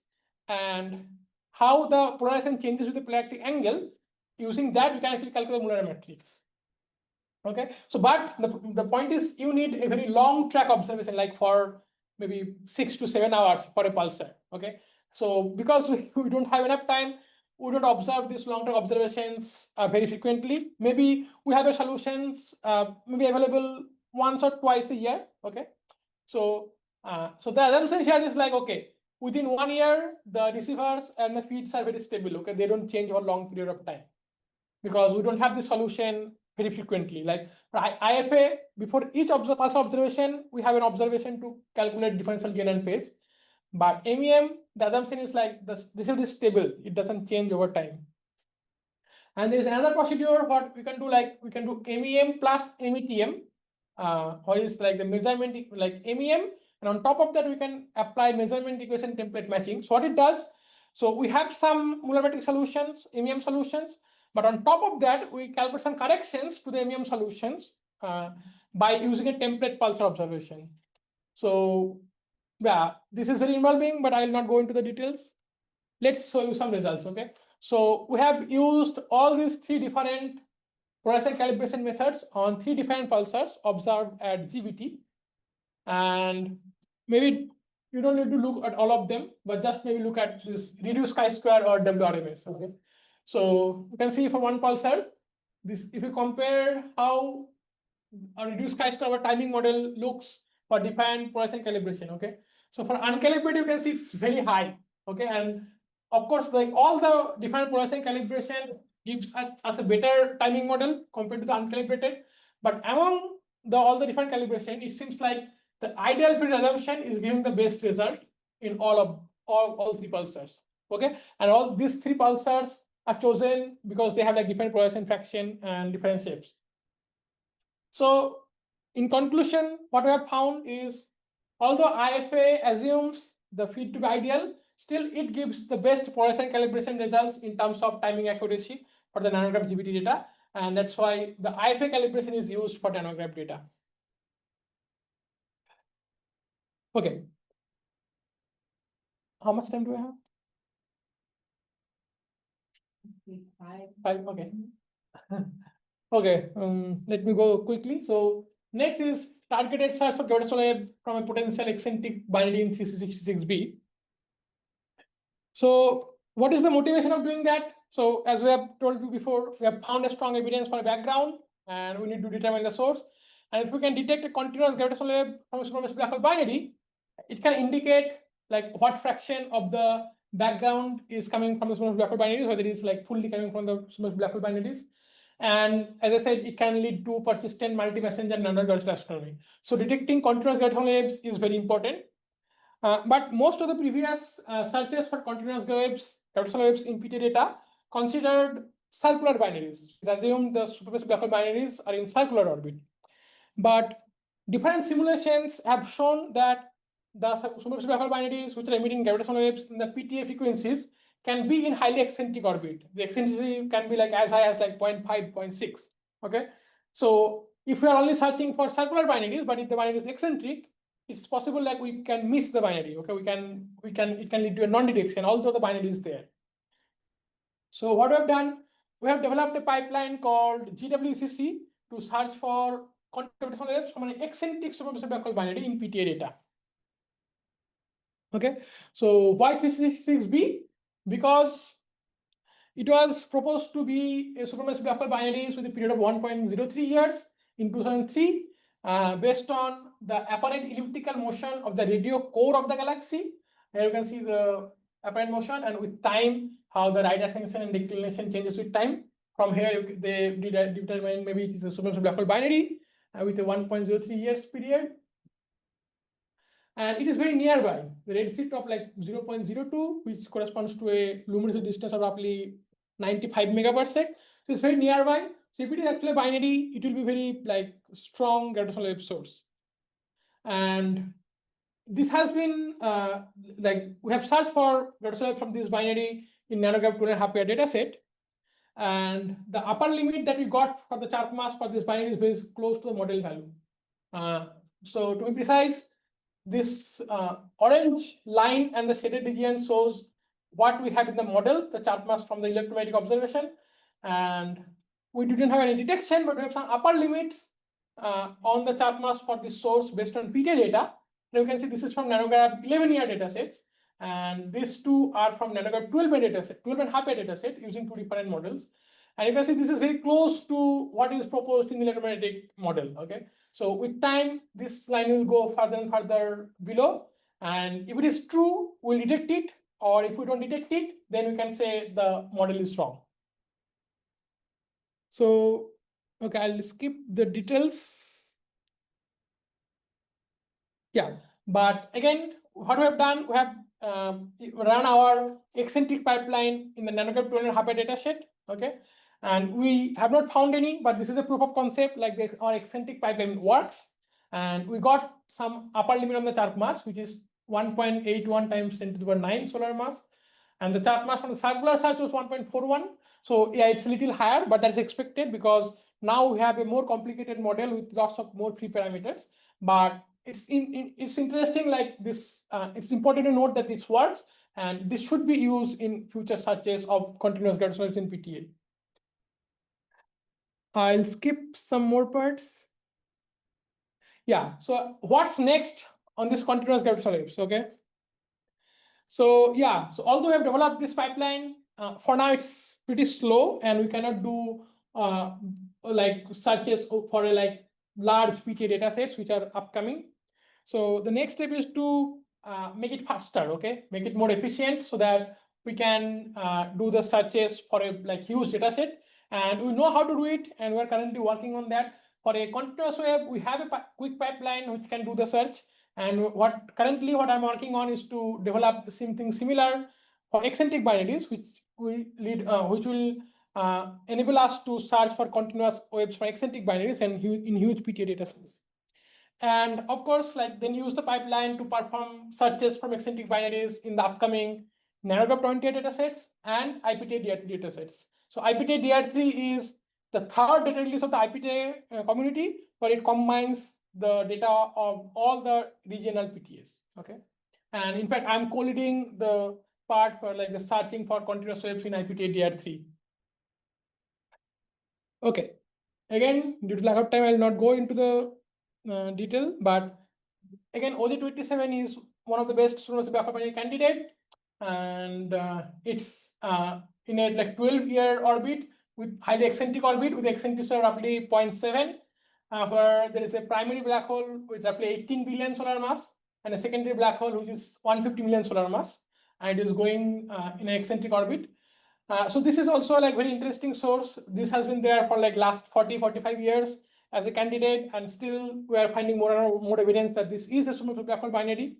and how the polarization changes with the parallactic angle, using that we can actually calculate the Muller matrix. Okay, so but the point is you need a very long track observation, like for maybe 6 to 7 hours for a pulsar. Okay, so because we don't have enough time, we don't observe these long track observations very frequently. Maybe we have a solutions maybe available once or twice a year. Okay, so so the assumption here is like, okay, within 1 year, the receivers and the feeds are very stable. Okay, they don't change over a long period of time because we don't have the solution very frequently. Like for IFA, before each pulsar observation, we have an observation to calculate differential gain and phase. But MEM, the assumption is like this is stable; it doesn't change over time. And there is another procedure what we can do, like we can do MEM plus METM, or is like the measurement like MEM. And on top of that, we can apply measurement equation template matching. So what it does, so we have some Muller matrix solutions, MEM solutions, but on top of that, we calculate some corrections to the MEM solutions by using a template pulsar observation. So yeah, this is very involving, but I will not go into the details. Let's show you some results, okay? So we have used all these 3 different polarization calibration methods on 3 different pulsars observed at GVT. And maybe you don't need to look at all of them, but just maybe look at this reduced chi-square or WRMS. Okay, so you can see for one pulsar, this if you compare how a reduced chi-square or timing model looks for defined polarization calibration. Okay, so for uncalibrated, you can see it's very high. Okay, and of course, like all the defined polarization calibration gives us a better timing model compared to the uncalibrated. But among all the different calibration, it seems like the ideal field assumption is giving the best result. in all three pulsars. Okay, and all these three pulsars are chosen because they have like different polarization fraction and different shapes. So in conclusion, what we have found is, although IFA assumes the fit to be ideal, still it gives the best polarization calibration results in terms of timing accuracy for the nanograph GBT data, and that's why the IFA calibration is used for nanograph data. Okay. How much time do I have? Five. Okay. Okay. Let me go quickly. So next is targeted search for gravitational wave from a potential eccentric binary in 366b. So what is the motivation of doing that? So as we have told you before, we have found a strong evidence for a background, and we need to determine the source. And if we can detect a continuous gravitational wave from a supermassive black hole binary, it can indicate like what fraction of the background is coming from the supermassive black hole binaries, whether it is like fully coming from the supermassive black hole binaries. And as I said, it can lead to persistent multi-messenger nano-gravitational astronomy. So detecting continuous gravitational waves is very important. But most of the previous searches for continuous gravitational waves in PTA data considered circular binaries. It assumed the supermassive black hole binaries are in circular orbit. But different simulations have shown that the supermassive black hole binaries which are emitting gravitational waves in the PTA frequencies can be in highly eccentric orbit. The eccentricity can be like as high as like 0.5, 0.6. Okay. So if we are only searching for circular binaries, but if the binary is eccentric, it's possible like we can miss the binary. Okay, it can lead to a non-detection, although the binary is there. So what we have done, we have developed a pipeline called GWCC to search for gravitational waves from an eccentric supermassive black hole binary in PTA data. Okay, so why 366b? Because it was proposed to be a supermassive black hole binaries with a period of 1.03 years in 2003, based on the apparent elliptical motion of the radio core of the galaxy. Here you can see the apparent motion, and with time, how the right ascension and declination changes with time. From here, they determine maybe it is a supermassive black hole binary with a 1.03 years period. And it is very nearby. The redshift of like 0.02, which corresponds to a luminosity distance of roughly 95 megaparsec. So it's very nearby. So if it is actually binary, it will be very like strong gravitational wave source. And this has been like we have searched for gravitational wave from this binary in nanograph 2.5 year data set. And the upper limit that we got for the Charp mass for this binary is very close to the model value. So to be precise, this orange line and the shaded region shows what we have in the model, the Charp mass from the electromagnetic observation. And we didn't have any detection, but we have some upper limits on the Charp mass for this source based on PTA data. Now you can see this is from nanograph 11-year data sets, and these two are from nanograph 12-year data set, 12.5-year data set using two different models. And you can see this is very close to what is proposed in the electromagnetic model. Okay. So with time, this line will go further and further below. And if it is true, we'll detect it. Or if we don't detect it, then we can say the model is wrong. So, okay, I'll skip the details. Yeah, but again, what we have done, we have run our eccentric pipeline in the nanograph 2.5 data set. Okay. And we have not found any, but this is a proof of concept, like our eccentric pipeline works. And we got some upper limit on the Charp mass, which is 1.81 times 10 to the power 9 solar mass. And the Charp mass from the circular search was 1.41. So yeah, it's a little higher, but that's expected because now we have a more complicated model with lots of more free parameters. But it's interesting, like this, it's important to note that this works, and this should be used in future searches of continuous gravitational waves in PTA. I'll skip some more parts. Yeah, so what's next on this continuous gravitational waves? Okay. So yeah, so although we have developed this pipeline, for now it's pretty slow, and we cannot do like searches for a like large PTA data sets which are upcoming. So the next step is to make it faster, okay, make it more efficient so that we can do the searches for a like huge data set. And we know how to do it, and we're currently working on that. For a continuous wave, we have a quick pipeline which can do the search. And what I'm working on is to develop something similar for eccentric binaries, which will enable us to search for continuous waves for eccentric binaries and in huge PTA datasets. And of course, like then use the pipeline to perform searches from eccentric binaries in the upcoming nanohertz 28 datasets and IPTA DR3 datasets. So IPTA DR3 is the third data release of the IPTA community, but it combines the data of all the regional PTAs. Okay, and in fact, I'm co-leading the part for like the searching for continuous waves in IPTA DR3. Okay, again, due to lack of time, I will not go into the detail, but again, OJ27 is one of the best supermassive black hole binary candidate, and it's in a like 12-year orbit with highly eccentric orbit with eccentricity of roughly 0.7, where there is a primary black hole with roughly 18 billion solar mass and a secondary black hole which is 150 million solar mass, and it is going in an eccentric orbit. So this is also like very interesting source. This has been there for like last 40-45 years as a candidate, and still we are finding more and more evidence that this is a supermassive black hole binary.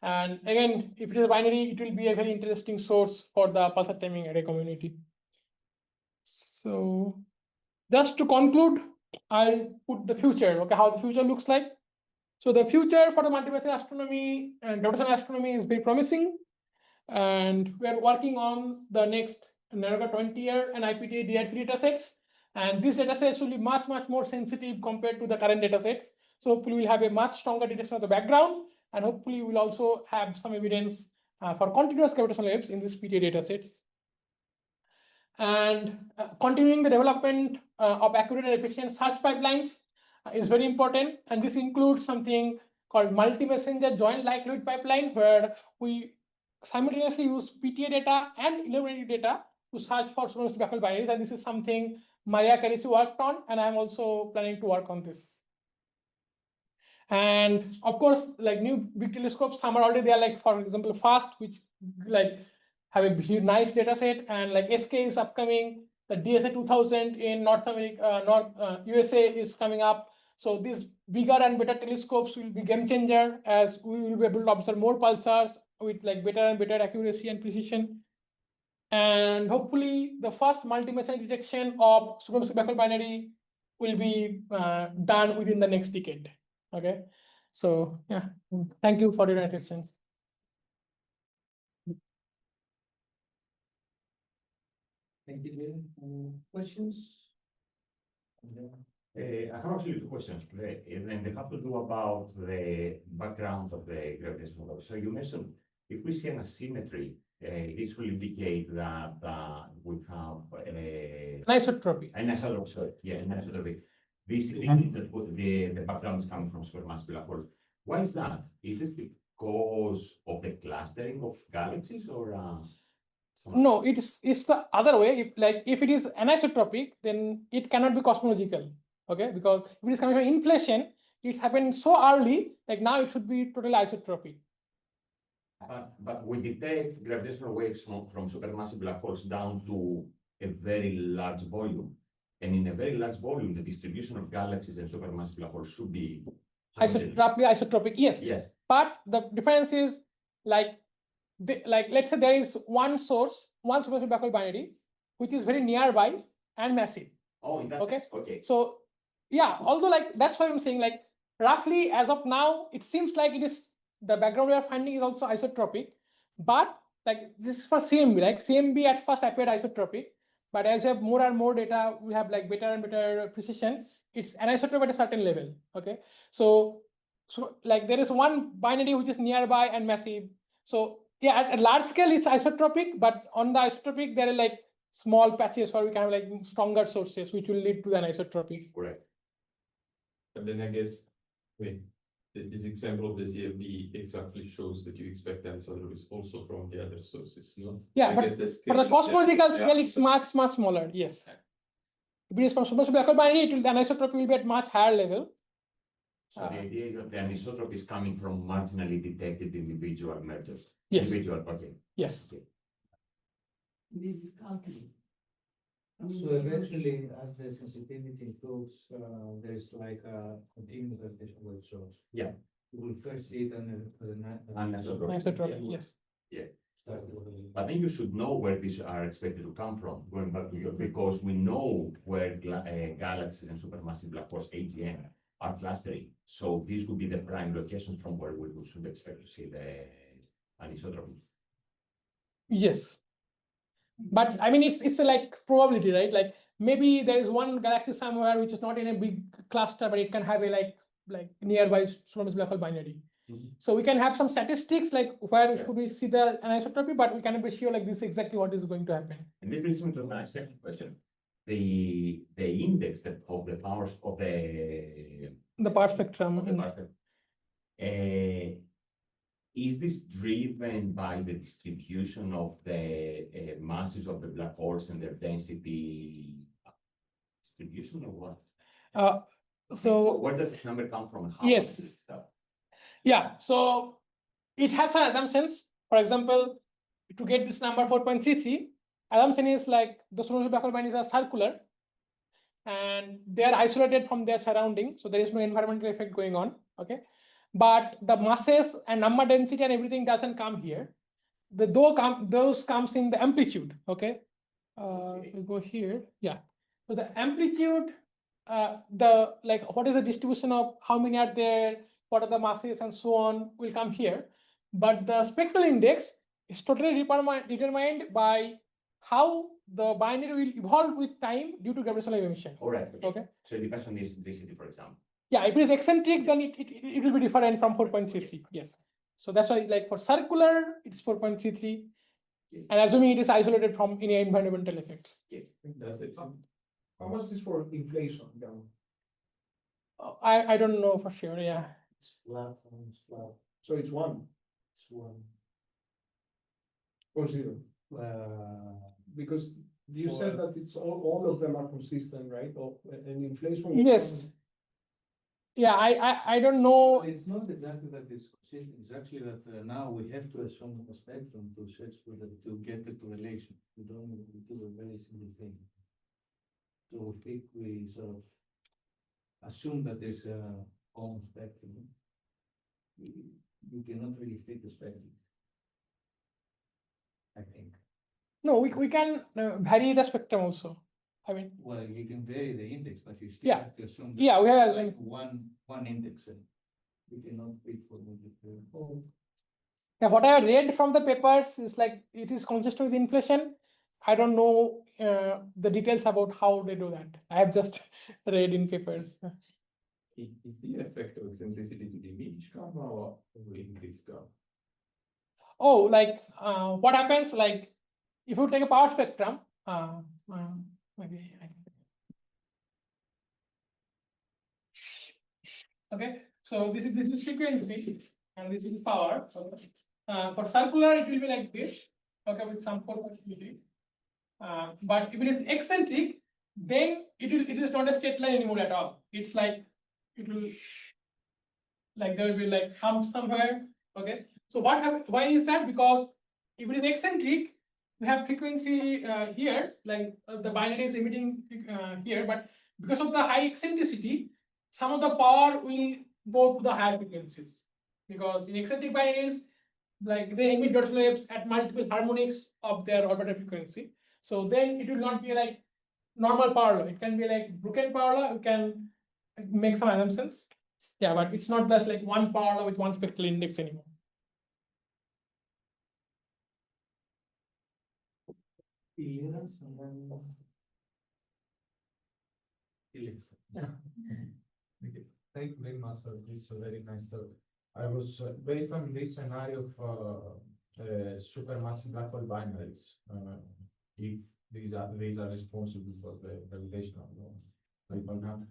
And again, if it is a binary, it will be a very interesting source for the pulsar timing array community. So just to conclude, I'll put the future, okay, how the future looks like. So the future for the multiversal astronomy and gravitational astronomy is very promising. And we are working on the next nanohertz 20-year and IPTA DR3 datasets. And these datasets will be much more sensitive compared to the current datasets. So hopefully we'll have a much stronger detection of the background, and hopefully we'll also have some evidence for continuous gravitational waves in these PTA datasets. And continuing the development of accurate and efficient search pipelines is very important. And this includes something called multi-messenger joint likelihood pipeline, where we simultaneously use PTA data and illuminated data to search for supermassive black hole binaries. And this is something Maria Carisi worked on, and I'm also planning to work on this. And of course, like new big telescopes, some are already there, like for example, FAST, which like have a nice data set, and like SK is upcoming. The DSA 2000 in North America, USA is coming up. So these bigger and better telescopes will be game changer, as we will be able to observe more pulsars with like better and better accuracy and precision. And hopefully the first multi-messenger detection of supermassive black hole binary will be done within the next decade. Okay, so yeah, thank you for your attention.
Thank you. Questions?
I have actually two questions today, and they have to do about the background of the gravitational wave. So you mentioned if we see an asymmetry, this will indicate that we have
Anisotropy.
an isotropy. Sorry, yeah, an isotropy. This indicates that the background is coming from supermassive black holes. Why is that? Is this because of the clustering of galaxies, or
No, it's the other way. If it is anisotropic, then it cannot be cosmological. Okay, because if it is coming from inflation, it's happened so early. Like now, it should be totally isotropic.
But we detect gravitational waves from supermassive black holes down to a very large volume. And in a very large volume, the distribution of galaxies and supermassive black holes should be
Roughly isotropic, yes.
Yes.
But the difference is like let's say there is one source, one supermassive black hole binary, which is very nearby and massive.
Oh, in that
Okay.
case, okay.
So yeah, although like that's why I'm saying like roughly as of now, it seems like it is the background we are finding is also isotropic, but like this is for CMB, like CMB at first appeared isotropic, but as you have more and more data, we have like better and better precision. It's anisotropic at a certain level. Okay, so like there is one binary which is nearby and massive. So yeah, at large scale it's isotropic, but on the isotropic there are like small patches where we can have like stronger sources which will lead to the anisotropy.
Correct.
But then I guess, I mean, this example of the CFB exactly shows that you expect anisotropies also from the other sources. No?
Yeah,
I
but
guess the
for the
scale-
cosmological
yeah.
scale, it's much smaller. Yes. If it is from supermassive black hole binary, the anisotropy will be at much higher level.
So the idea is that the anisotropy is coming from marginally detected individual mergers.
Yes.
Individual, okay.
Yes.
Okay.
This is calculated.
So eventually, as the sensitivity improves, there's like a continuous gravitational wave source.
Yeah.
We'll first see it as an
Anisotropy.
Isotropy, yes.
But then you should know where these are expected to come from, going back to your, because we know where galaxies and supermassive black holes, AGN, are clustering. So these would be the prime locations from where we should expect to see the anisotropy.
Yes. But I mean, it's like probability, right? Like maybe there is one galaxy somewhere which is not in a big cluster, but it can have a like nearby supermassive black hole binary. So we can have some statistics like where could we see the anisotropy, but we cannot be sure like this is exactly what is going to happen.
And this brings me to my second question. The index of the powers of
The power spectrum.
of the power spectrum, is this driven by the distribution of the masses of the black holes and their density distribution, or what?
So
Where does this number come from? How
yes.
is this stuff?
Yeah, so it has some assumptions. For example, to get this number 4.33, assumption is like the supermassive black hole binaries are circular and they are isolated from their surrounding. So there is no environmental effect going on. Okay. But the masses and number density and everything doesn't come here. Those comes in the amplitude. Okay. We go here. Yeah. So the amplitude, what is the distribution of how many are there, what are the masses and so on will come here. But the spectral index is totally determined by how the binary will evolve with time due to gravitational emission.
All right.
Okay.
So it depends on this density, for example.
Yeah, if it is eccentric, then it will be different from 4.33. Yes. So that's why like for circular, it's 4.33. And assuming it is isolated from any environmental effects.
Does it?
How much is for inflation?
I don't know for sure. Yeah.
It's flat, almost flat.
So it's one
It's one.
or zero? Because you said that it's all of them are consistent, right? And inflation.
Yes. Yeah, I don't know.
It's not exactly that it's consistent. It's actually that now we have to assume a spectrum to search for to get the correlation. We don't do a very simple thing. So if we sort of assume that there's a common spectrum, you cannot really fit the spectrum, I think.
No, we can vary the spectrum also. I mean,
Well, you can vary the index, but you still
Yeah.
have to assume.
Yeah, we have
it's
assumed-
one index. And you cannot fit for multiple.
yeah, what I read from the papers is like it is consistent with inflation. I don't know the details about how they do that. I have just read in papers.
Is the effect of eccentricity to diminish gamma or increase gamma?
Oh, like what happens like if you take a power spectrum, maybe okay, so this is frequency and this is power. So for circular it will be like this, okay, with some perpendicularity. But if it is eccentric, then it is not a straight line anymore at all. It's like it will like there will be like hump somewhere. Okay, so why is that? Because if it is eccentric, we have frequency here, like the binary is emitting here, but because of the high eccentricity, some of the power will go to the higher frequencies. Because in eccentric binaries, like they emit dot waves at multiple harmonics of their orbital frequency. So then it will not be like normal power law. It can be like broken power law. You can make some assumptions. Yeah, but it's not just like one power law with one spectral index anymore.
Clearance and then.
Okay. Thank you very much for this very nice talk. I was based on this scenario of supermassive black hole binaries. If these are responsible for the gravitational background.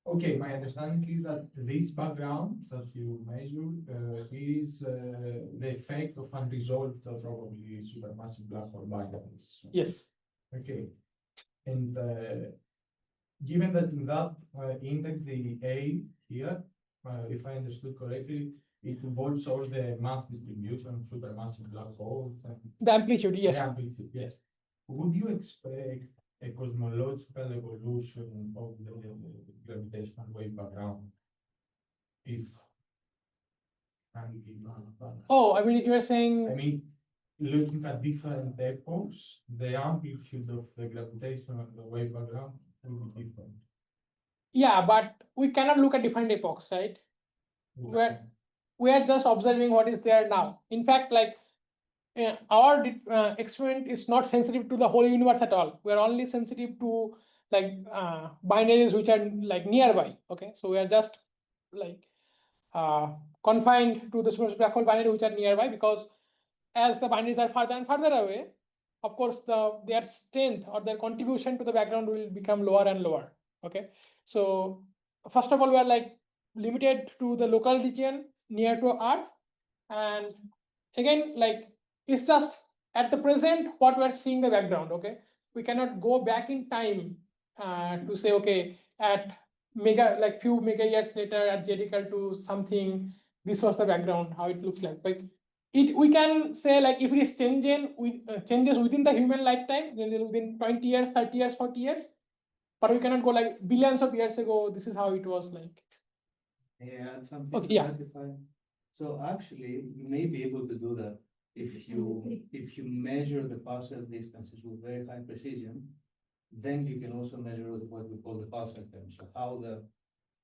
Okay, my understanding is that this background that you measure is the effect of unresolved probably supermassive black hole binaries.
Yes.
Okay, and given that in that index, the A here, if I understood correctly, it involves all the mass distribution of supermassive black holes.
The amplitude, yes.
The amplitude, yes. Would you expect a cosmological evolution of the gravitational wave background if
Oh, I mean, you were
I
saying,
mean, looking at different epochs, the amplitude of the gravitational and the wave background will be different.
yeah, but we cannot look at different epochs, right? We are just observing what is there now. In fact, like our experiment is not sensitive to the whole universe at all. We are only sensitive to like binaries which are like nearby. Okay, so we are just like confined to the supermassive black hole binary which are nearby, because as the binaries are further and further away, of course their strength or their contribution to the background will become lower and lower. Okay, so first of all, we are like limited to the local region near to Earth, and again, like it's just at the present what we are seeing the background. Okay, we cannot go back in time to say, okay, at few mega years later at z equal to something, this was the background, how it looks like it, we can say like if it is changes within the human lifetime, then within 20 years, 30 years, 40 years, but we cannot go like billions of years ago, this is how it was like.
Yeah, and something
Okay,
to
yeah.
clarify. So actually, you may be able to do that if you measure the pulsar distances with very high precision, then you can also measure what we call the pulsar term. So how the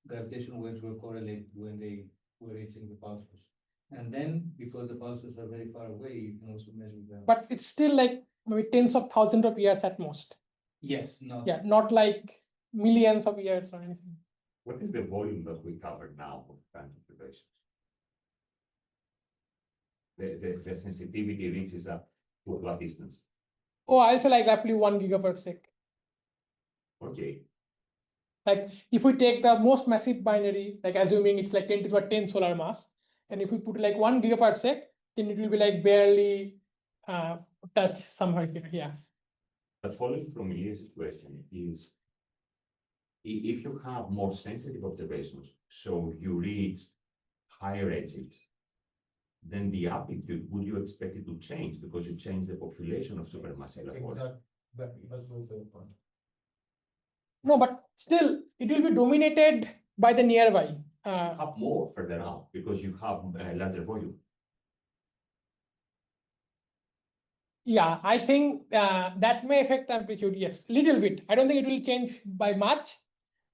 gravitational waves will correlate when they were reaching the pulsars. And then because the pulsars are very far away, you can also measure them.
But it's still like maybe tens of thousands of years at most.
Yes, no.
Yeah, not like millions of years or anything.
What is the volume that we covered now of time observations? The sensitivity reaches up to what distance?
Oh, I'll say like roughly 1 gigaparsec.
Okay,
Like if we take the most massive binary, like assuming it's like 10 to the power 10 solar mass, and if we put like 1 gigaparsec, then it will be like barely touch somewhere here. Yeah.
but following from Elias's question is, if you have more sensitive observations, so you reach higher edges, then the amplitude, would you expect it to change because you change the population of supermassive black holes?
Exactly, that was the point.
No, but still it will be dominated by the nearby.
Have more further out because you have a larger volume.
Yeah, I think that may affect amplitude. Yes, little bit. I don't think it will change by much,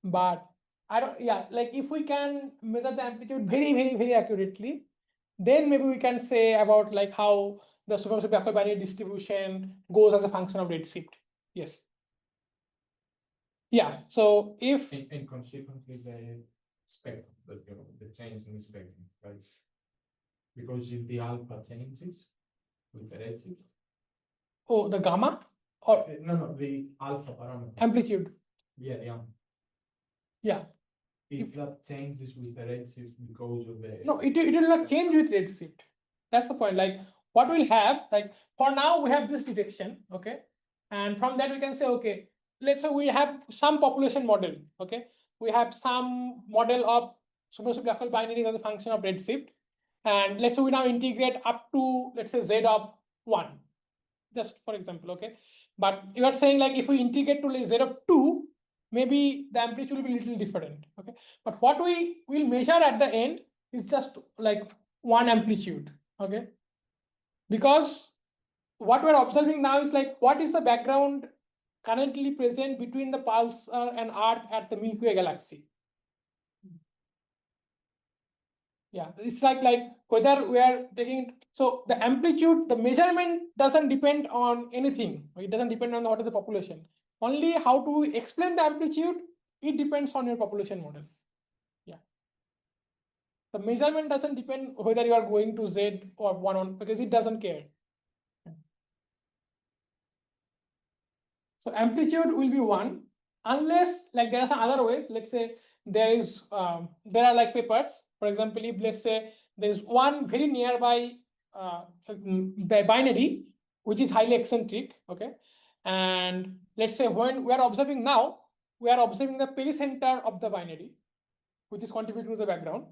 but I don't. Yeah, like if we can measure the amplitude very, very, very accurately, then maybe we can say about like how the supermassive black hole binary distribution goes as a function of redshift. Yes. Yeah. So if
And consequently the spectrum, the change in the spectrum, right? Because if the alpha changes with the redshift.
the gamma or
No, the alpha parameter.
amplitude.
Yeah.
Yeah.
If that changes with the redshift because of the.
No, it will not change with redshift. That's the point. Like what we'll have, like for now we have this detection, okay, and from that we can say, okay, let's say we have some population model, okay, we have some model of supermassive black hole binaries as a function of redshift, and let's say we now integrate up to, let's say, z of 1, just for example, okay, but you are saying like if we integrate to like z of 2, maybe the amplitude will be a little different, okay, but what we will measure at the end is just like one amplitude, okay, because what we're observing now is like what is the background currently present between the pulsar and Earth at the Milky Way galaxy. Yeah, it's like whether we are taking, so the amplitude, the measurement doesn't depend on anything. It doesn't depend on what is the population. Only how to explain the amplitude, it depends on your population model. Yeah. The measurement doesn't depend whether you are going to Z or 1 because it doesn't care. So amplitude will be 1 unless like there are some other ways. Let's say there are like papers. For example, if let's say there is one very nearby binary which is highly eccentric, okay, and let's say when we are observing now, we are observing the pericenter of the binary, which is contributing to the background,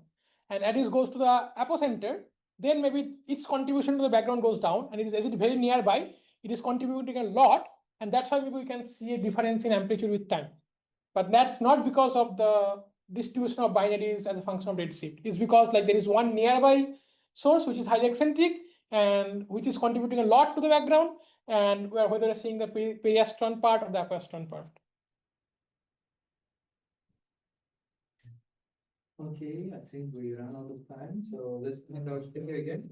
and as it goes to the apocenter, then maybe its contribution to the background goes down, and as it very nearby, it is contributing a lot, and that's why maybe we can see a difference in amplitude with time. But that's not because of the distribution of binaries as a function of redshift. It's because like there is one nearby source, which is highly eccentric and which is contributing a lot to the background, and we are whether seeing the periastron part or the aquastron part.
Okay, I think we ran out of time, so let's thank our speaker again.